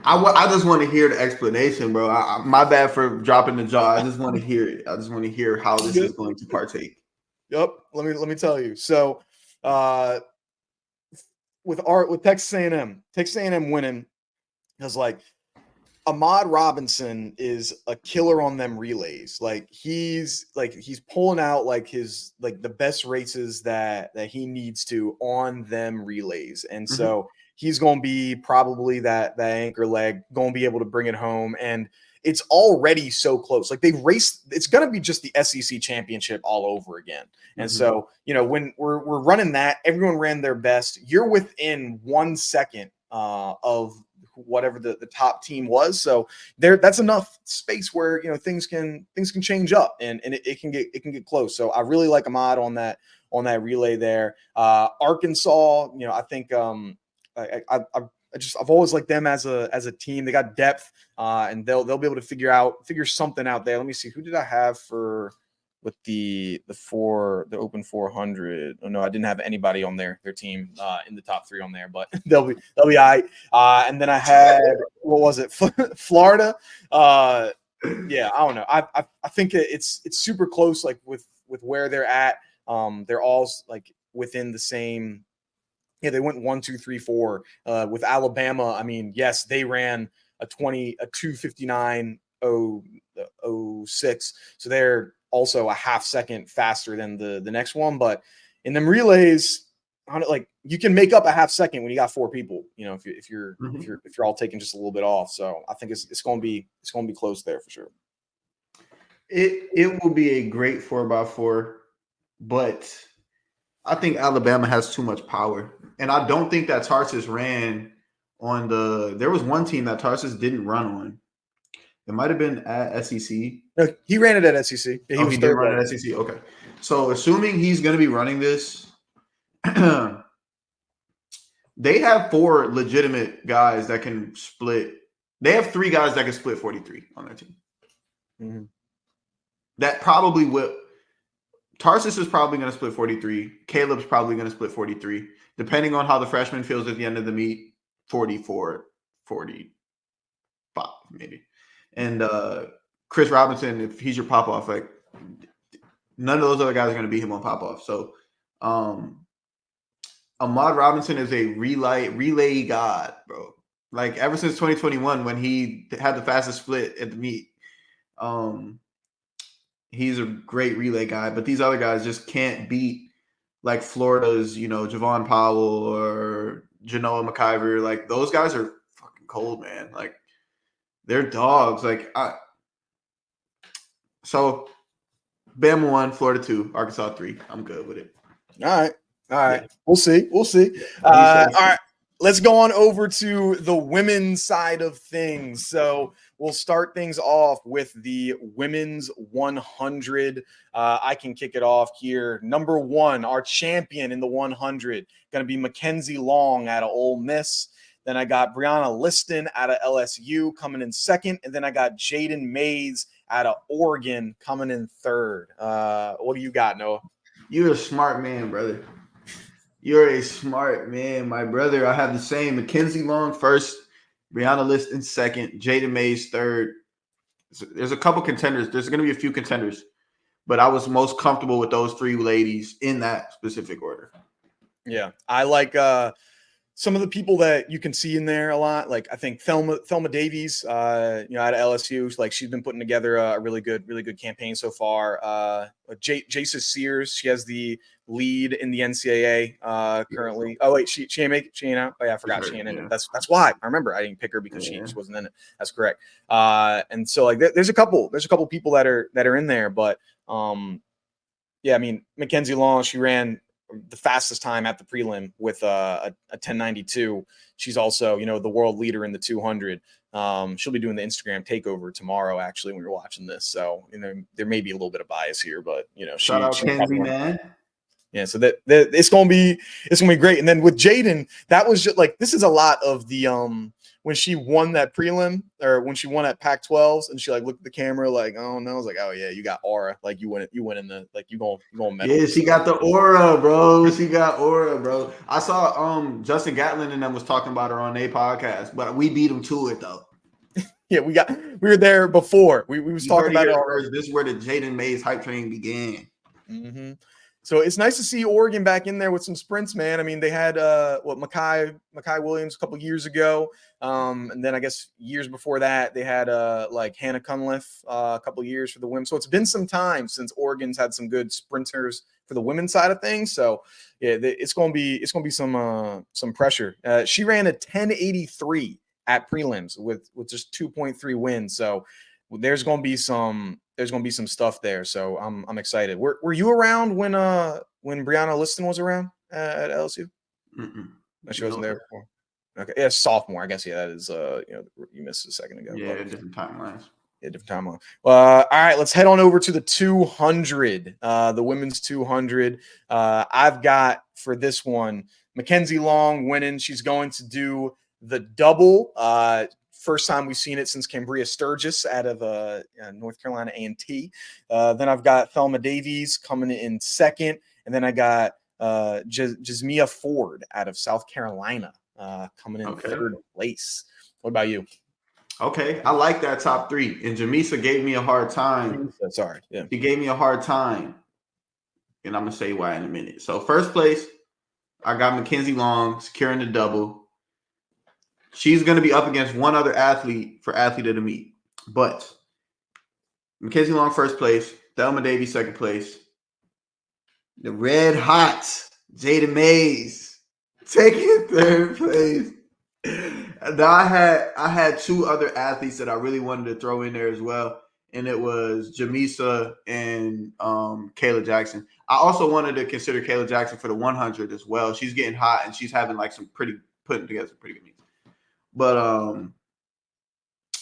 I just want to hear the explanation, bro. My bad for dropping the jaw. I just want to hear it. I just want to hear how this is going to partake. Yep. Let me tell you. So, with Texas A&M winning, because like Ahmad Robinson is a killer on them relays. He's pulling out the best races that he needs to on them relays, and so he's going to be probably that anchor leg, going to be able to bring it home. And it's already so close. They've raced, it's going to be just the SEC championship all over again. And so, when we're running that, everyone ran their best. You're within 1 second of whatever the top team was. So that's enough space where, things can change up and it can get close. So I really like Ahmad on that relay there. Arkansas, I think, I've always liked them as a team. They got depth, and they'll be able to figure something out there. Let me see, who did I have with the open 400? Oh no, I didn't have anybody on their team in the top 3 on there, but they'll be all right. And then I had, what was it, Florida? Yeah, I don't know. I think it's super close, with where they're at. They're all within the same. Yeah, they went 1, 2, 3, 4 with Alabama. I mean, yes, they ran a 2:59.06. So they're also a half second faster than the next one. But in them relays, you can make up a half second when you got 4 people. If you're all taking just a little bit off. So I think it's going to be close there for sure. It will be a great 4x4, but I think Alabama has too much power. And I don't think that Tarsis ran on there was one team that Tarsis didn't run on. It might have been at SEC. No, he ran it at SEC. Yeah, he did run at SEC. Okay. So assuming he's going to be running this, they have 4 legitimate guys that can split. They have 3 guys that can split 43 on their team. Mm-hmm. That probably will. Tarsis is probably going to split 43. Caleb's probably going to split 43. Depending on how the freshman feels at the end of the meet, 44, 45 maybe. And Chris Robinson, if he's your pop-off, none of those other guys are going to beat him on pop-off. So Ahmad Robinson is a relay god, bro. Ever since 2021 when he had the fastest split at the meet, he's a great relay guy, but these other guys just can't beat Florida's, Javon Powell or Genoa McIver. Those guys are fucking cold, man. They're dogs. So Bama 1, Florida 2, Arkansas 3. I'm good with it. All right. Yeah. We'll see. All right. Let's go on over to the women's side of things. So we'll start things off with the women's 100. I can kick it off here. Number 1, our champion in the 100, going to be Mckenzie Long out of Ole Miss. Then I got Brianna Lyston out of LSU coming in second. And then I got Jadyn Mays out of Oregon coming in third. What do you got, Noah? You're a smart man, brother. You're a smart man, my brother. I have the same. Mckenzie Long first, Brianna Lyston second, Jadyn Mays third. So there's a couple contenders. There's going to be a few contenders, but I was most comfortable with those 3 ladies in that specific order. Yeah, I like some of the people that you can see in there a lot, like I think Thelma Davies, out of LSU, like she's been putting together a really good campaign so far. Jason Sears, she has the lead in the NCAA currently. Oh wait, she ain't make it. She ain't out. Oh yeah, I forgot she ain't in it. That's why I remember I didn't pick her because she wasn't in it. That's correct. And so like there's a couple people that are in there, but yeah, I mean Mckenzie Long, she ran the fastest time at the prelim with a 10:92. She's also, the world leader in the 200. She'll be doing the Instagram takeover tomorrow, actually, when you're watching this. So, there may be a little bit of bias here, but shout out Kenzie, man. Yeah, so that it's gonna be great. And then with Jadyn, that was just like, this is a lot of the when she won that prelim, or when she won at Pac-12s, and she like looked at the camera like, oh no, I was like, oh yeah, you got aura, like you went in the, like you going medal. Yeah, she got the aura, bro. She got aura, bro. I saw Justin Gatlin and them was talking about her on their podcast, but we beat them to it though. Yeah, we were there before. We was talking about it already. This is where the Jadyn Mays hype train began. Mm-hmm. So it's nice to see Oregon back in there with some sprints, man. I mean, they had McCoy Williams a couple years ago, and then I guess years before that they had like Hannah Cunliffe a couple years for the women. So it's been some time since Oregon's had some good sprinters for the women's side of things. So yeah, it's gonna be some pressure. She ran a 10:83 at prelims with just 2.3 wins. So there's gonna be some stuff there. So I'm excited. Were you around when Brianna Lyston was around at LSU? Mm-mm. She wasn't there before. Okay, yeah, sophomore. I guess that is you missed a second ago. Yeah, different timelines. Yeah, different timeline. All right, let's head on over to the 200, the women's 200. I've got for this one Mckenzie Long winning. She's going to do the double. First time we've seen it since Cambria Sturgis out of North Carolina A&T. Then I've got Thelma Davies coming in second. And then I got Jameesia Ford out of South Carolina coming in third place. What about you? Okay, I like that top three. And Jameesia gave me a hard time. Sorry. Yeah. She gave me a hard time. And I'm going to say why in a minute. So first place, I got Mckenzie Long securing the double. She's going to be up against one other athlete for athlete of the meet. But Mckenzie Long first place, Thelma Davies second place. The red hot Jadyn Mays taking third place. Now I had two other athletes that I really wanted to throw in there as well, and it was Jameesia and Kayla Jackson. I also wanted to consider Kayla Jackson for the 100 as well. She's getting hot and she's having like putting together some pretty good meets. But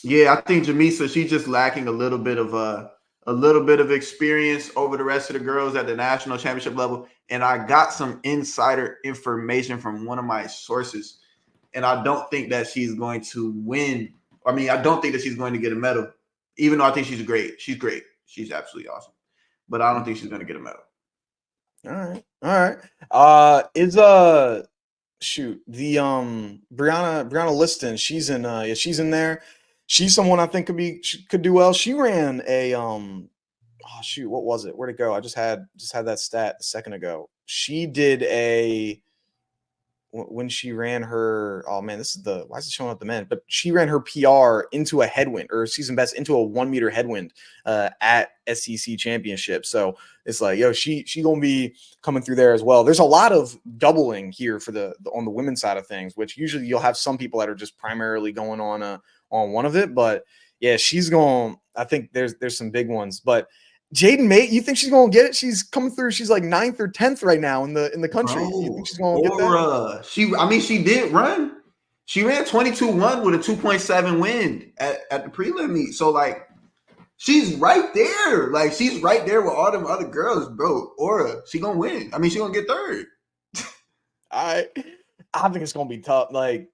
yeah, I think Jameesia, she's just lacking a little bit of experience over the rest of the girls at the national championship level. And I got some insider information from one of my sources, and I don't think that she's going to win. I mean, I don't think that she's going to get a medal, even though I think she's great. She's great. She's absolutely awesome. But I don't think she's going to get a medal. All right. The Brianna Lyston, she's in there. She's someone I think could do well. She ran a what was it? Where'd it go? I just had that stat a second ago. She did when she ran her, oh man, why is it showing up the men? But she ran her PR into a headwind, or season best into a 1 meter headwind at SEC championship. So it's like, she gonna be coming through there as well. There's a lot of doubling here on the women's side of things, which usually you'll have some people that are just primarily going on one of it. But yeah, she's going. I think there's some big ones, but. Jadyn May, you think she's gonna get it? She's coming through. She's like 9th or 10th right now in the country. Bro, you think she's gonna get that? She did run. She ran 22-1 with a 2.7 win at the prelim meet. So like, she's right there. Like she's right there with all them other girls, bro. Aura, she gonna win. I mean, she gonna get third. I think it's gonna be tough. Like.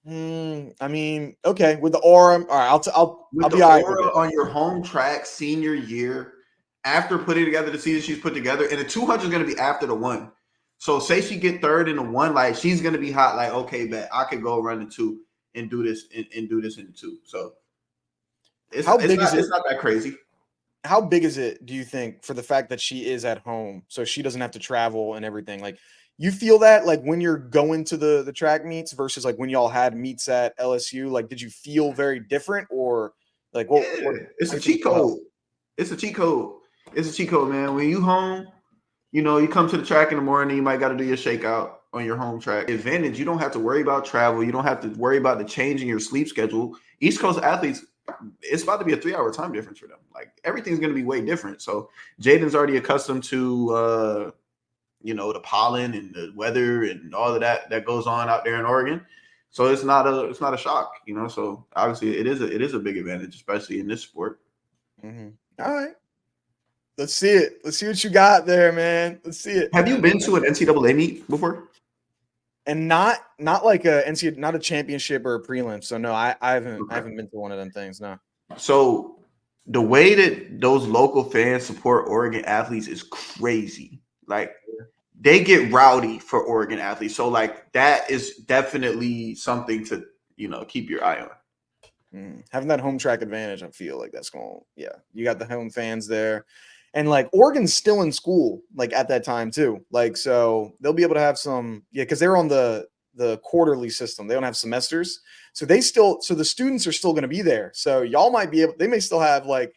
I mean, okay, with the aura, all right, I'll be all right with it. On your home track senior year, after putting together the season she's put together, and the 200 is going to be after the 1. So say she get third in the 1, like she's going to be hot. Like, okay, bet I could go run the 2 and do this and do this in the 2. So it's not that crazy. how big is it, do you think, for the fact that she is at home, so she doesn't have to travel and everything? Like, you feel that, like, when you're going to the track meets versus like when y'all had meets at LSU, like, did you feel very different, or like It's how a do you think cheat it will help? code. It's a cheat code. It's a cheat code, man. When you home, you come to the track in the morning, you might got to do your shakeout on your home track. Advantage, you don't have to worry about travel. You don't have to worry about the change in your sleep schedule. East Coast athletes, it's about to be a 3-hour time difference for them. Like, everything's going to be way different. So Jadyn's already accustomed to, the pollen and the weather and all of that goes on out there in Oregon. So it's not a shock, So obviously it is a big advantage, especially in this sport. Mm-hmm. All right. Let's see it. Let's see what you got there, man. Let's see it. Have you been to an NCAA meet before? And not like a NCAA, not a championship or a prelim. So no, I haven't been to one of them things. No. So the way that those local fans support Oregon athletes is crazy. Like, they get rowdy for Oregon athletes. So like, that is definitely something to, keep your eye on. Having that home track advantage, I feel like that's going, you got the home fans there. And like, Oregon's still in school, like, at that time too. Like, so they'll be able to have some, because they're on the quarterly system. They don't have semesters. So the students are still going to be there. So y'all might be able, they may still have like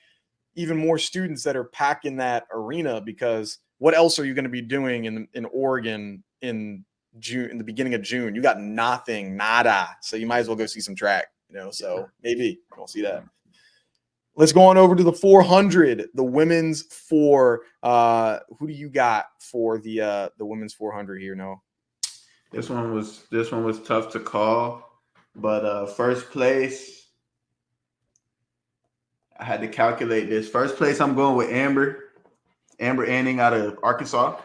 even more students that are packing that arena, because what else are you going to be doing in Oregon in June, in the beginning of June? You got nothing, nada. So you might as well go see some track, so maybe we'll see that. Let's go on over to the 400, the women's 4. Who do you got for the women's 400 here, Noah? This one was tough to call, but first place, I had to calculate this. First place, I'm going with Amber Anning out of Arkansas.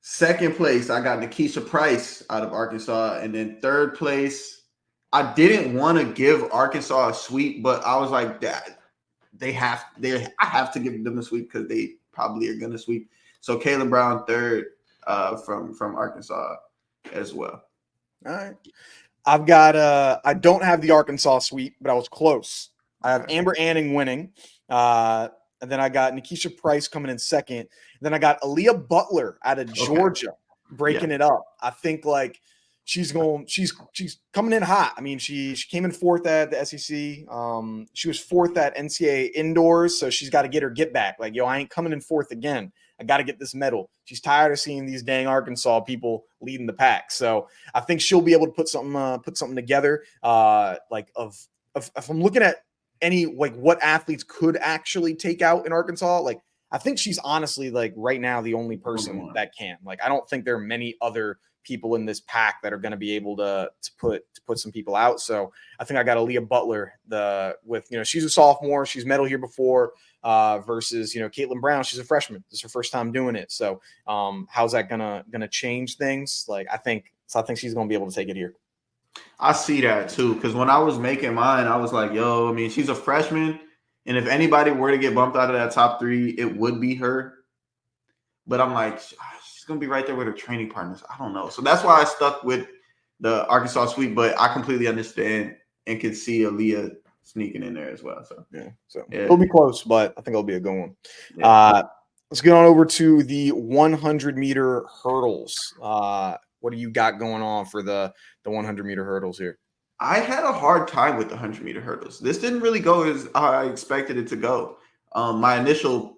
Second place, I got Nickisha Price out of Arkansas, and then third place, I didn't want to give Arkansas a sweep, but I was like, that I have to give them a sweep because they probably are going to sweep. So Kayla Brown third from Arkansas as well. All right. I've got I don't have the Arkansas sweep, but I was close. I have Amber Anning winning. And then I got Nickisha Price coming in second. And then I got Aaliyah Butler out of Georgia breaking it up. I think like she's coming in hot. I mean, she came in fourth at the SEC. She was fourth at NCAA indoors, so she's got to get back. Like, I ain't coming in fourth again. I got to get this medal. She's tired of seeing these dang Arkansas people leading the pack. So I think she'll be able to put something together. If I'm looking at any, like, what athletes could actually take out in Arkansas, like, I think she's honestly, like, right now the only person that can. Like, I don't think there are many other people in this pack that are going to be able to put some people out. So I think I got Aaliyah Butler she's a sophomore, she's medal here before, versus Caitlin Brown, she's a freshman. This is her first time doing it. So how's that gonna change things? Like, I think she's gonna be able to take it here. I see that too, because when I was making mine, I was like, I mean, she's a freshman, and if anybody were to get bumped out of that top 3, it would be her. But I'm like, she's gonna be right there with her training partners. I don't know. So that's why I stuck with the Arkansas sweep, but I completely understand and can see Aaliyah sneaking in there as well. So it'll be close, but I think it'll be a good one. Yeah. Let's get on over to the 100-meter hurdles. What do you got going on for the 100-meter hurdles here? I had a hard time with the 100-meter hurdles. This didn't really go as I expected it to go. My initial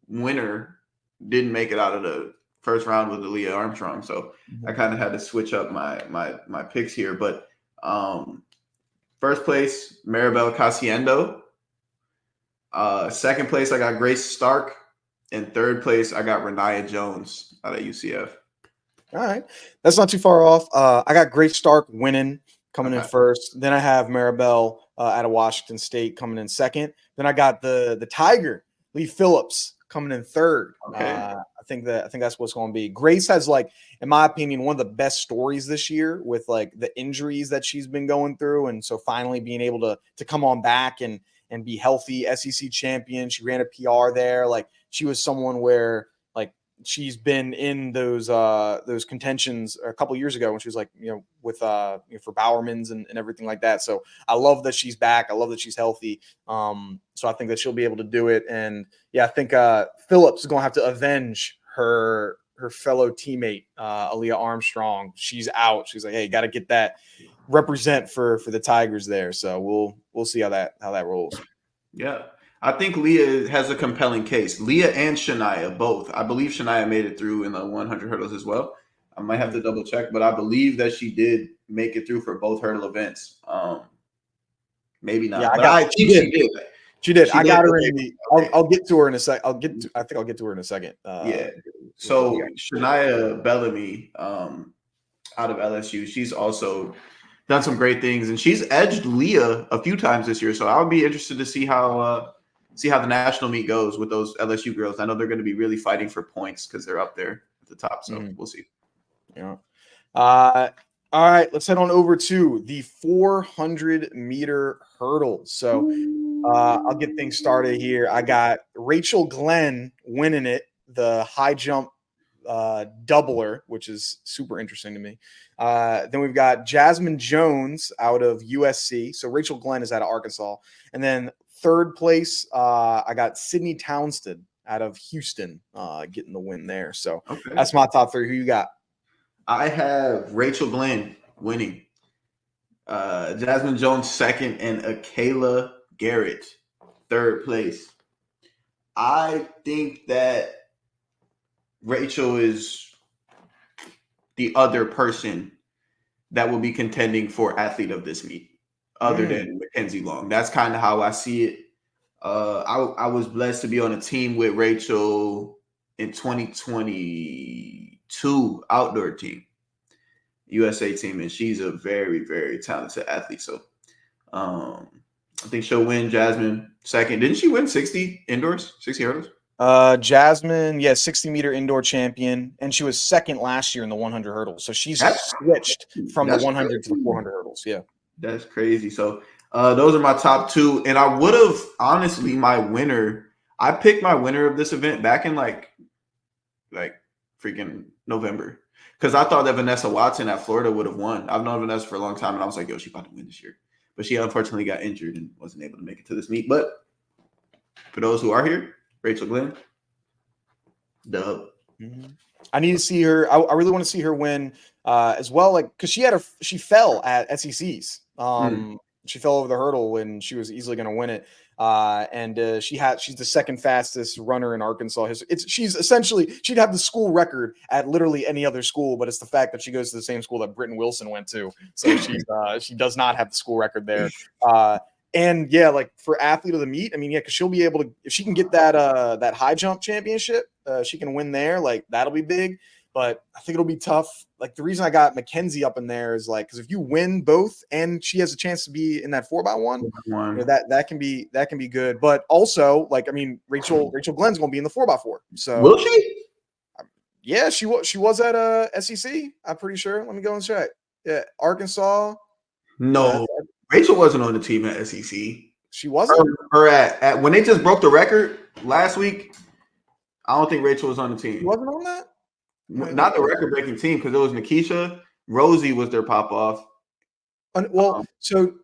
winner didn't make it out of the first round with Aaliyah Armstrong, so I kind of had to switch up my picks here. But first place, Maribel Casiendo. Second place, I got Grace Stark. And third place, I got Renaya Jones out of UCF. All right. That's not too far off. I got Grace Stark winning, coming in first. Then I have Maribel out of Washington State coming in second. Then I got the Tiger, Lee Phillips, coming in third. Okay. I think that's what's going to be. Grace has, like, in my opinion, one of the best stories this year with, like, the injuries that she's been going through, and so finally being able to come on back and be healthy. SEC champion. She ran a PR there. Like, she was someone where, like, she's been in those contentions a couple years ago when she was like, with for Bowerman's and everything like that. So I love that she's back. I love that she's healthy. So I think that she'll be able to do it. And yeah, I think Phillips is going to have to avenge her fellow teammate, Aaliyah Armstrong. She's out. She's like, hey, got to get that represent for the Tigers there. So we'll see how that rolls. Yeah. I think Leah has a compelling case. Leah and Shania both. I believe Shania made it through in the 100 hurdles as well. I might have to double check, but I believe that she did make it through for both hurdle events. Maybe not. Yeah, I think she did. She did. I got her in the. I'll get to her in a sec. I think I'll get to her in a second. Yeah. So Shania Bellamy, out of LSU, she's also done some great things, and she's edged Leah a few times this year. So I would be interested to see how the national meet goes with those LSU girls. I know they're going to be really fighting for points because they're up there at the top. So we'll see. Yeah. All right, let's head on over to the 400-meter hurdle. So I'll get things started here. I got Rachel Glenn winning it, the high jump doubler, which is super interesting to me. Then we've got Jasmine Jones out of USC. So Rachel Glenn is out of Arkansas. And then third place, I got Sydney Townsend out of Houston getting the win there. So that's my top three. Who you got? I have Rachel Glenn winning, Jasmine Jones second, and Akayla Garrett third place. I think that Rachel is the other person that will be contending for athlete of this meet, other than Mckenzie Long. That's kind of how I see it. I was blessed to be on a team with Rachel in 2022 outdoor team, USA team, and she's a very, very talented athlete. So I think she'll win. Jasmine second. Didn't she win 60 indoors, 60 hurdles? Jasmine, 60-meter indoor champion, and she was second last year in the 100 hurdles. So she's switched from the 100 to the 400 hurdles. Yeah, that's crazy. So those are my top two, and I would have honestly my winner. I picked my winner of this event back in like freaking November because I thought that Vanessa Watson at Florida would have won. I've known Vanessa for a long time, and I was like, yo, she's about to win this year. But she unfortunately got injured and wasn't able to make it to this meet. But for those who are here, Rachel Glenn, dub. I need to see her. I really want to see her win as well, like because she fell at SECs. She fell over the hurdle when she was easily going to win it. And she's the second fastest runner in Arkansas. She'd have the school record at literally any other school, but it's the fact that she goes to the same school that Britton Wilson went to. So she does not have the school record there. And yeah, like for athlete of the meet, I mean, yeah, because she'll be able to, if she can get that high jump championship, she can win there. Like that'll be big. But I think it'll be tough. Like the reason I got Mckenzie up in there is like because if you win both and she has a chance to be in that 4x1, that can be good. But also, like I mean, Rachel Glenn's gonna be in the 4x4. So will she? Yeah, she was at SEC. I'm pretty sure. Let me go and check. Yeah, Arkansas. No, Rachel wasn't on the team at SEC. She wasn't. Or at when they just broke the record last week. I don't think Rachel was on the team. She wasn't on that. Not the record-breaking team because it was Nickisha. Rosie was their pop-off. So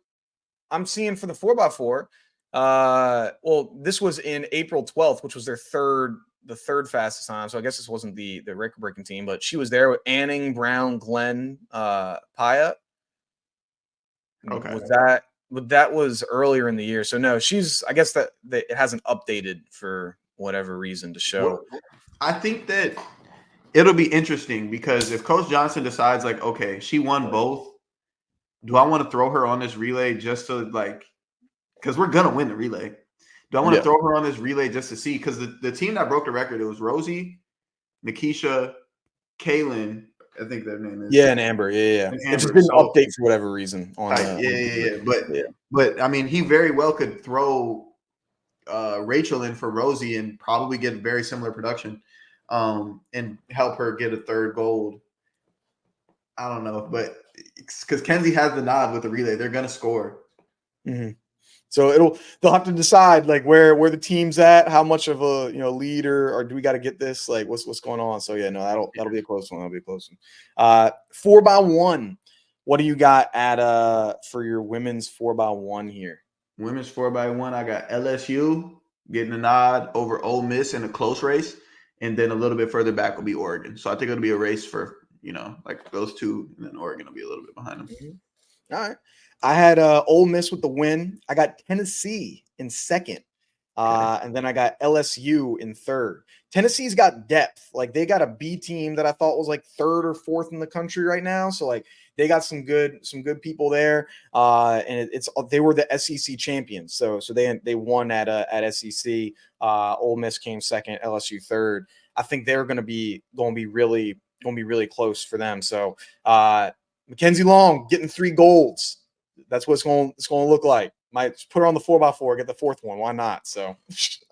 I'm seeing for the 4x4. This was in April 12th, which was the third fastest time. So I guess this wasn't the record-breaking team, but she was there with Anning, Brown, Glenn, Paya. Okay. That was earlier in the year. So no, I guess that it hasn't updated for whatever reason to show. Well, I think that it'll be interesting because if Coach Johnson decides like, okay, she won both, do I want to throw her on this relay just to like, because we're going to win the relay. Do I want to throw her on this relay just to see? Because the team that broke the record, it was Rosie, Nickisha, Kaylin, I think their name is. Yeah, and Amber. Yeah. It just didn't update for whatever reason. But I mean, he very well could throw Rachel in for Rosie and probably get very similar production. And help her get a third gold. I don't know, but because Kenzie has the nod with the relay, they're gonna score. Mm-hmm. So they'll have to decide like where the team's at, how much of a leader, or do we got to get this? Like what's going on? So yeah, no, that'll be a close one. That'll be a close one. 4x1. What do you got at for your women's 4x1 here? Women's 4x1, I got LSU getting a nod over Ole Miss in a close race, and then a little bit further back will be Oregon. So I think it'll be a race for like those two, and then Oregon will be a little bit behind them. All right. I had Ole Miss with the win. I got Tennessee in second. And then I got LSU in third. Tennessee's got depth. Like they got a B team that I thought was like third or fourth in the country right now. So like they got some good people there. And they were the SEC champions. So they won at SEC. Ole Miss came second, LSU third. I think they're going to be really close for them. So Mckenzie Long getting 3 golds. That's what it's going to look like. Might put her on the 4x4, get the fourth one. Why not? So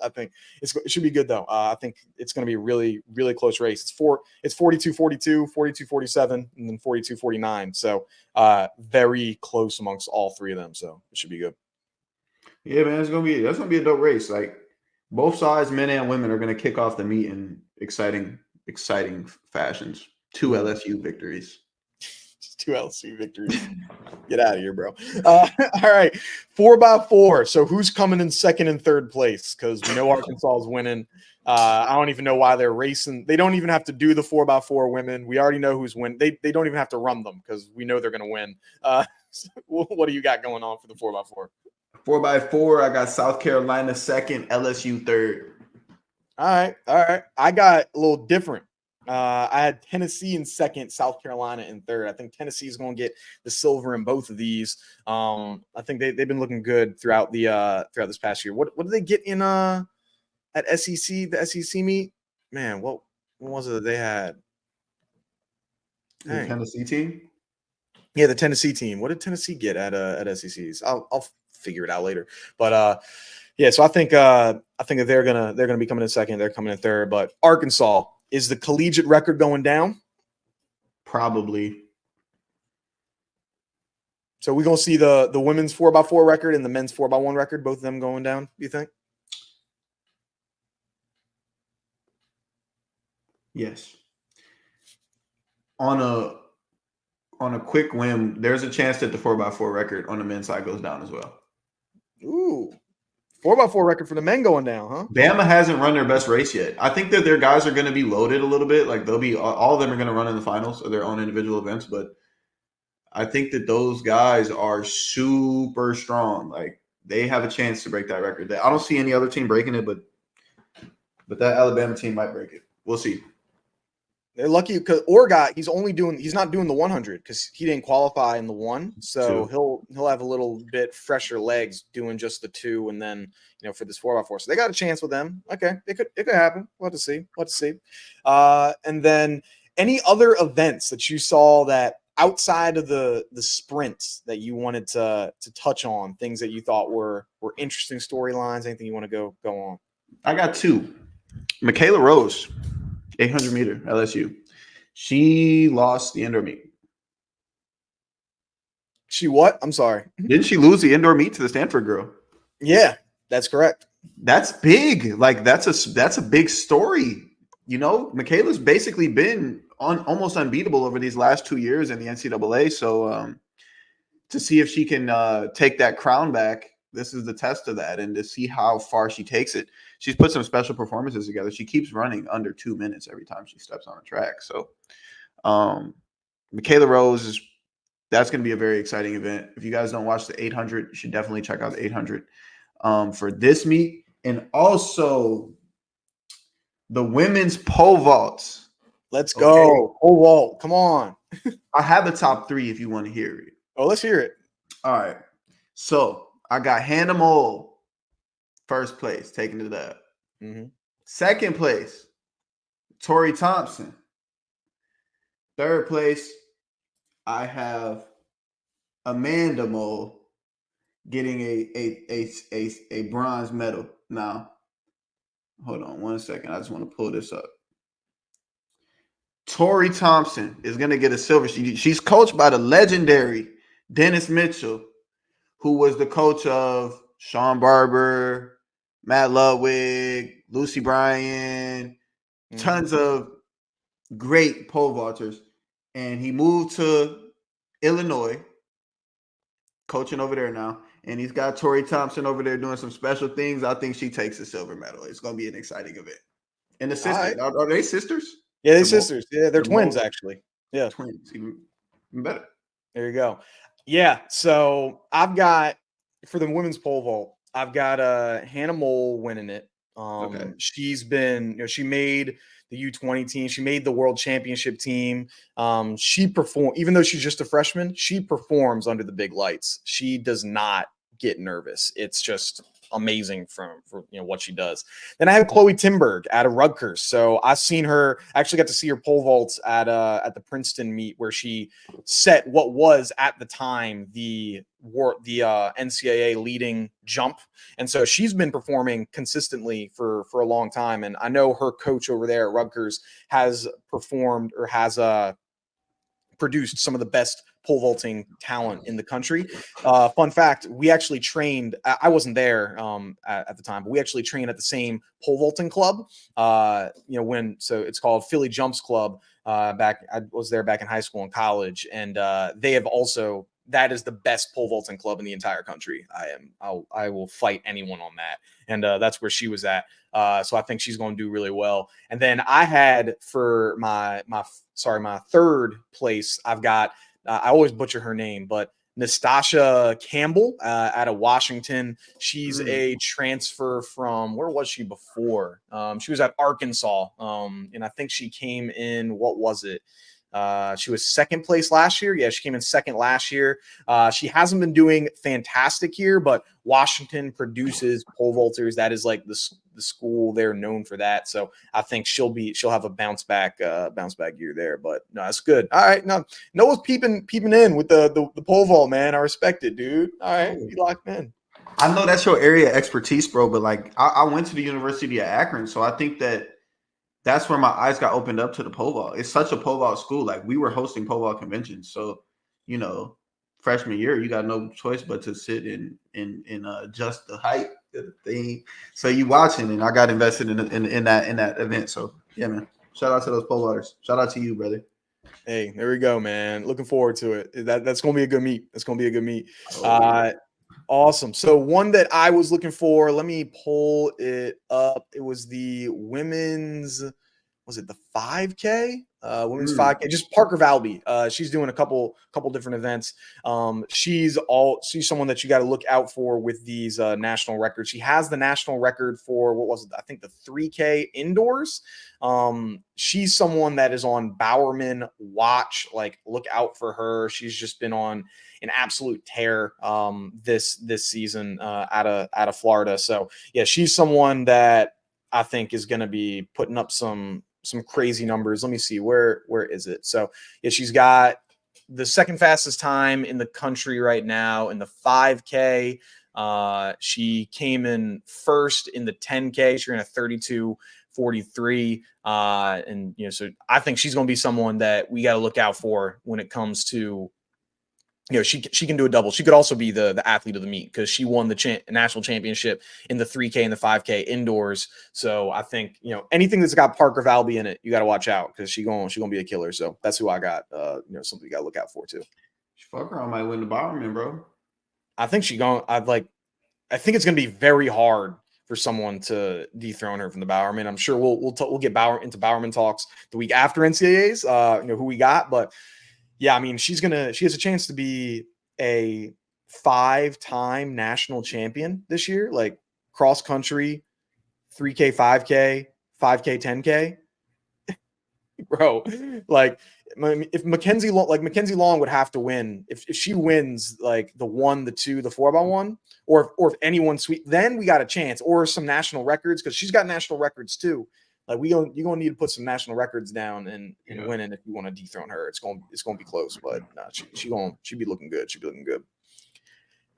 I think it should be good though. I think it's going to be a really, really close race. It's 42-42, 42-47, and then 42-49. So very close amongst all three of them. So it should be good. Yeah, man, that's gonna be a dope race. Like both sides, men and women, are gonna kick off the meet in exciting fashions. 2 LSU victories. 2 LSU victories. Get out of here, bro. All right, 4x4. So who's coming in second and third place? Because we know Arkansas is winning. I don't even know why they're racing. They don't even have to do the 4x4 women. We already know who's winning. They don't even have to run them because we know they're going to win. So what do you got going on for the 4x4? 4x4, I got South Carolina second, LSU third. All right. I got a little different. I had Tennessee in second, South Carolina in third. I think Tennessee is going to get the silver in both of these. I think they've been looking good throughout this past year. What did they get in at SEC, the SEC meet? Man, what was it that they had? The Tennessee team? Yeah, the Tennessee team. What did Tennessee get at SECs? I'll figure it out later. But yeah, so I think that they're gonna be coming in second. They're coming in third. But Arkansas. Is the collegiate record going down? Probably. So we're going to see the women's 4x4 record and the men's 4x1 record, both of them going down, do you think? Yes. On a quick whim, there's a chance that the 4x4 record on the men's side goes down as well. Ooh. 4x4 record for the men going down, huh? Bama hasn't run their best race yet. I think that their guys are going to be loaded a little bit. Like they'll be all of them are going to run in the finals of their own individual events, but I think that those guys are super strong. Like they have a chance to break that record. I don't see any other team breaking it, but that Alabama team might break it. We'll see. They're lucky because Orogot, he's not doing the 100 because he didn't qualify in the 1. So he'll have a little bit fresher legs doing just the 2, and then for this 4x4. So they got a chance with them. Okay, it could happen. We'll have to see. And then any other events that you saw that outside of the sprints that you wanted to touch on, things that you thought were interesting storylines, anything you want to go on? I got 2. Michaela Rose. 800 meter LSU. She lost the indoor meet. She what? I'm sorry. Didn't she lose the indoor meet to the Stanford girl? Yeah, that's correct. That's big. Like that's a big story. Michaela's basically been almost unbeatable over these last 2 years in the NCAA. So to see if she can take that crown back, this is the test of that, and to see how far she takes it. She's put some special performances together. She keeps running under 2 minutes every time she steps on a track. So Michaela Rose, that's going to be a very exciting event. If you guys don't watch the 800, you should definitely check out the 800 for this meet. And also the women's pole vaults. Let's go. Okay. Pole vault. Come on. I have the top 3 if you want to hear it. Oh, let's hear it. All right. So I got Hannah Mole. First place, taking it up. Mm-hmm. Second place, Tori Thompson. Third place, I have Amanda Mole getting a bronze medal. Now, hold on 1 second. I just want to pull this up. Tori Thompson is going to get a silver. She's coached by the legendary Dennis Mitchell, who was the coach of Shaun Barber, Matt Ludwig, Lucy Bryan, tons of great pole vaulters. And he moved to Illinois, coaching over there now. And he's got Tori Thompson over there doing some special things. I think she takes a silver medal. It's going to be an exciting event. And the sisters, are they sisters? Yeah, they're sisters. Yeah, they're twins, actually. Yeah. Twins, even better. There you go. Yeah, so I've got, for the women's pole vault, I've got Hannah Mole winning it. She's been, she made the U20 team. She made the world championship team. She performed, even though she's just a freshman, she performs under the big lights. She does not get nervous. It's just amazing for what she does. Then I have Chloe Timberg out of Rutgers. So I've seen her, actually got to see her pole vaults at the Princeton meet, where she set what was at the time the NCAA leading jump. And so she's been performing consistently for a long time. And I know her coach over there at Rutgers has performed, or has produced some of the best pole vaulting talent in the country. Fun fact, we actually trained, I wasn't there at the time, but we actually trained at the same pole vaulting club, so it's called Philly Jumps Club. I was there back in high school and college, and they have also, that is the best pole vaulting club in the entire country. I will fight anyone on that. And that's where she was at. So I think she's going to do really well. And then I had, for my third place, I've got, I always butcher her name, but Nastasha Campbell out of Washington. She's a transfer from, where was she before? She was at Arkansas. And I think she came in, what was it? She was second place last year. Yeah, she came in second last year. She hasn't been doing fantastic here, but Washington produces pole vaulters. That is like the school, they're known for that. So I think she'll have a bounce back year there. But no, that's good. All right, no, Noah's peeping in with the pole vault, man. I respect it, dude. All right, you locked in. I know that's your area of expertise, bro. But like, I went to the University of Akron, so I think that's where my eyes got opened up to the pole vault. It's such a pole vault school. Like, we were hosting pole vault conventions. So, freshman year, you got no choice but to sit and adjust the height of the thing. So you watching, and I got invested in that event. So yeah, man. Shout out to those pole vaulters. Shout out to you, brother. Hey, there we go, man. Looking forward to it. That's gonna be a good meet. Awesome. So one that I was looking for, let me pull it up. It was the women's, was it the 5K? Women's 5K, just Parker Valby. She's doing a couple different events. She's someone that you got to look out for with these national records. She has the national record for, what was it? I think the 3K indoors. She's someone that is on Bowerman watch. Like, look out for her. She's just been on an absolute tear this season out of Florida. So yeah, she's someone that I think is going to be putting up some crazy numbers. Let me see, where is it? So yeah, she's got the second fastest time in the country right now in the 5K. She came in first in the 10K. She ran a 32:43. And so I think she's going to be someone that we got to look out for when it comes to, she can do a double. She could also be the athlete of the meet, because she won the national championship in the 3K and the 5K indoors. So I think, anything that's got Parker Valby in it, you got to watch out, because she's going to be a killer. So that's who I got, something you got to look out for too. Fuck her, I might win the Bowerman, bro. I think I think it's going to be very hard for someone to dethrone her from the Bowerman. I'm sure we'll get into Bowerman talks the week after NCAAs, who we got, but yeah, I mean, she has a chance to be a 5-time national champion this year, like cross country, 3K, 5K, 5K, 10K. Bro, like, if Mckenzie Long would have to win, if she wins like the 1, the 2, the 4x1, or if anyone sweet, then we got a chance, or some national records, because she's got national records too. Like, you're gonna need to put some national records down and win it if you want to dethrone her. It's gonna be close, but she'd be looking good. She'd be looking good.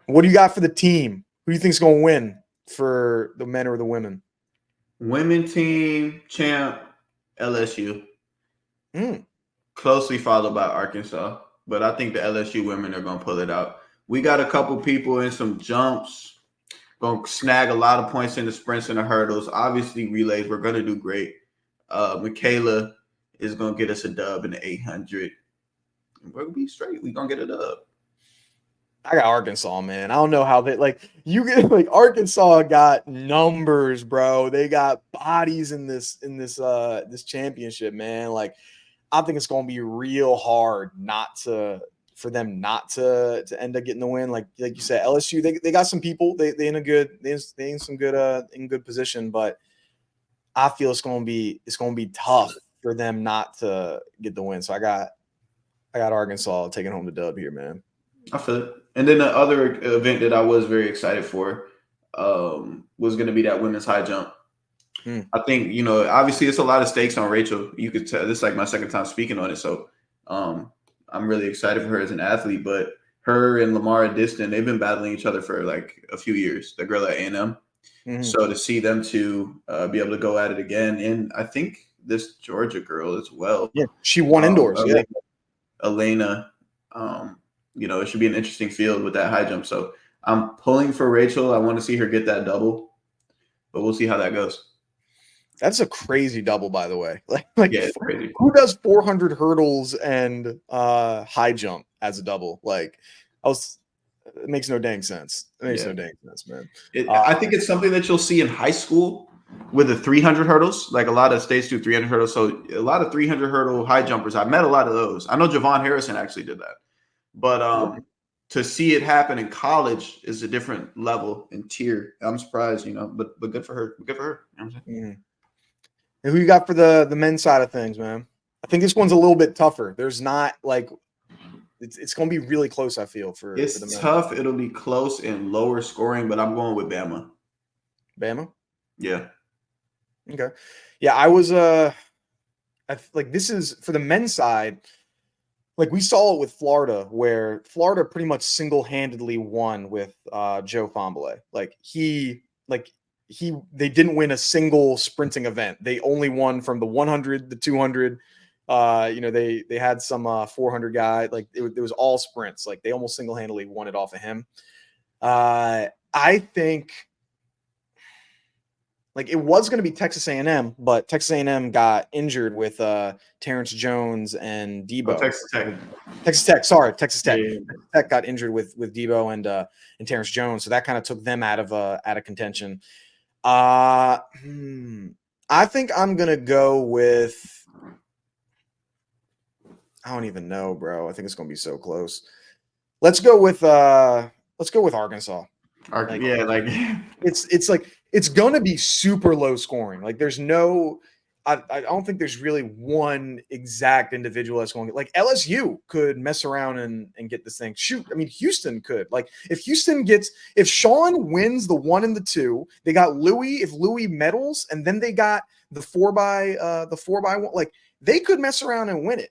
What do you got for the team? Who do you think's gonna win for the men or the women? Women team champ, LSU. Closely followed by Arkansas, but I think the LSU women are gonna pull it out. We got a couple people in some jumps. Gonna snag a lot of points in the sprints and the hurdles. Obviously, relays, we're gonna do great. Michaela is gonna get us a dub in the 800. We're gonna be straight. We're gonna get a dub. I got Arkansas, man. I don't know how they you get Arkansas got numbers, bro. They got bodies in this this championship, man. Like, I think it's gonna be real hard for them not to end up getting the win. Like you said, LSU, they got some people. They in some good in good position, but I feel it's gonna be tough for them not to get the win. So I got Arkansas taking home the dub here, man. I feel it. And then the other event that I was very excited for was going to be that women's high jump. I think, obviously it's a lot of stakes on Rachel. You could tell this is like my second time speaking on it. So I'm really excited for her as an athlete. But her and Lamara Diston, they've been battling each other for like a few years, the girl at A&M. So to see them two be able to go at it again. And I think this Georgia girl as well. Yeah, she won indoors. Elena. It should be an interesting field with that high jump. So I'm pulling for Rachel. I want to see her get that double, but we'll see how that goes. That's a crazy double, by the way. Yeah, it's crazy. Who does 400 hurdles and high jump as a double? It makes no dang sense. It makes no dang sense, man. I think it's something that you'll see in high school with the 300 hurdles. Like a lot of states do 300 hurdles. So a lot of 300 hurdle high jumpers. I met a lot of those. I know Javon Harrison actually did that. But to see it happen in college is a different level and tier. I'm surprised, but good for her. Good for her. You know what I'm saying? And who you got for the men's side of things, man? I think this one's a little bit tougher. There's not it's going to be really close. I feel for the men. Tough. It'll be close and lower scoring, but I'm going with Bama. Bama? Yeah. Okay. Yeah, I was this is for the men's side. We saw it with Florida, where Florida pretty much single-handedly won with Joe Fambale. They didn't win a single sprinting event. They only won from the 100, the 200. They had some 400 guy. It was all sprints. They almost single-handedly won it off of him. I think it was going to be Texas A&M, but Texas A&M got injured with Terrence Jones and Debo. Texas Tech. Texas Tech. Yeah. Texas Tech got injured with Debo and Terrence Jones, so that kind of took them out of contention. I think I'm gonna go with. I don't even know, bro. I think it's gonna be so close. Let's go with Arkansas. It's gonna be super low scoring. There's no, I don't think there's really one exact individual that's going to get. LSU could mess around and get this thing. Shoot, I mean Houston could. If Shaun wins the 1 and the 2, they got Louis. If Louis medals, and then they got the 4x1, they could mess around and win it.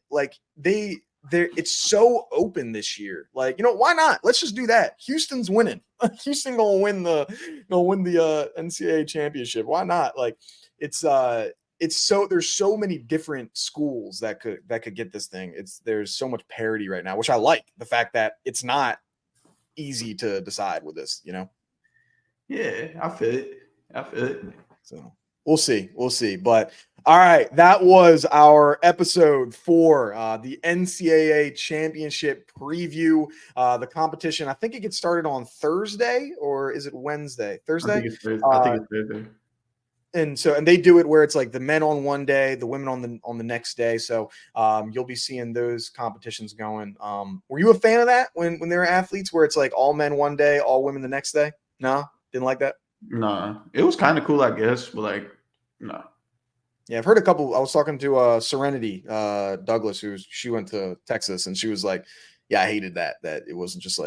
It's so open this year. Why not? Let's just do that. Houston's winning. Houston gonna win the NCAA championship. Why not? There's so many different schools that could get this thing. There's so much parity right now, which I like. The fact that it's not easy to decide with this. Yeah, I feel it. So we'll see. But all right, that was our episode for the NCAA Championship preview. The competition, I think it gets started on Thursday, or is it Wednesday? Thursday? I think it's Thursday. And they do it where it's the men on one day, the women on the next day. So you'll be seeing those competitions going. Were you a fan of that when there were athletes where it's all men one day, all women the next day? No, didn't like that. Nah, it was kind of cool, I guess, but no. Yeah, I've heard a couple. I was talking to Serenity Douglas, she went to Texas, and she was like, "Yeah, I hated that it wasn't just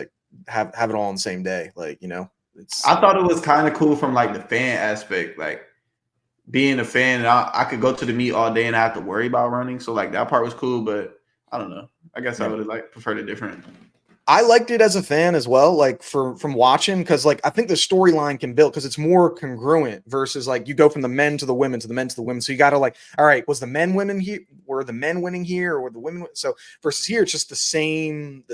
have it all on the same day." I thought it was kind of cool from the fan aspect, being a fan. And I could go to the meet all day and I have to worry about running, so that part was cool. But I don't know. I guess I would have preferred it different. I liked it as a fan as well, from watching, because I think the storyline can build because it's more congruent versus you go from the men to the women to the men to the women. So you got to all right, was the men winning here? Were the men winning here, or were the women? So versus here, it's just the same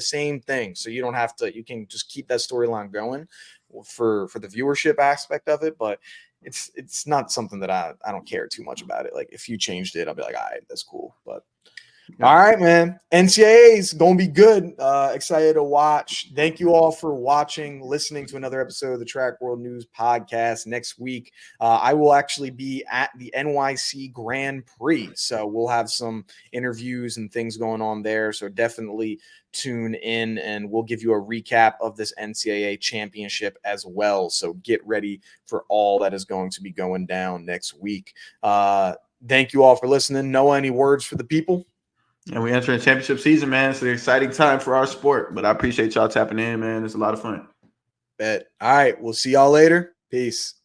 thing. So you don't have to. You can just keep that storyline going. for the viewership aspect of it, but it's not something that I don't care too much about it. Like if you changed it, I'll be like, all right, that's cool. But all right, man. NCAA's gonna be good. Excited to watch. Thank you all for watching, listening to another episode of the Track World News Podcast. Next week, I will actually be at the NYC Grand Prix, so we'll have some interviews and things going on there. So definitely tune in, and we'll give you a recap of this NCAA championship as well. So get ready for all that is going to be going down next week. Thank you all for listening. Noah, any words for the people? And we enter a championship season, man. It's an exciting time for our sport, but I appreciate y'all tapping in, man. It's a lot of fun. Bet. All right. We'll see y'all later. Peace.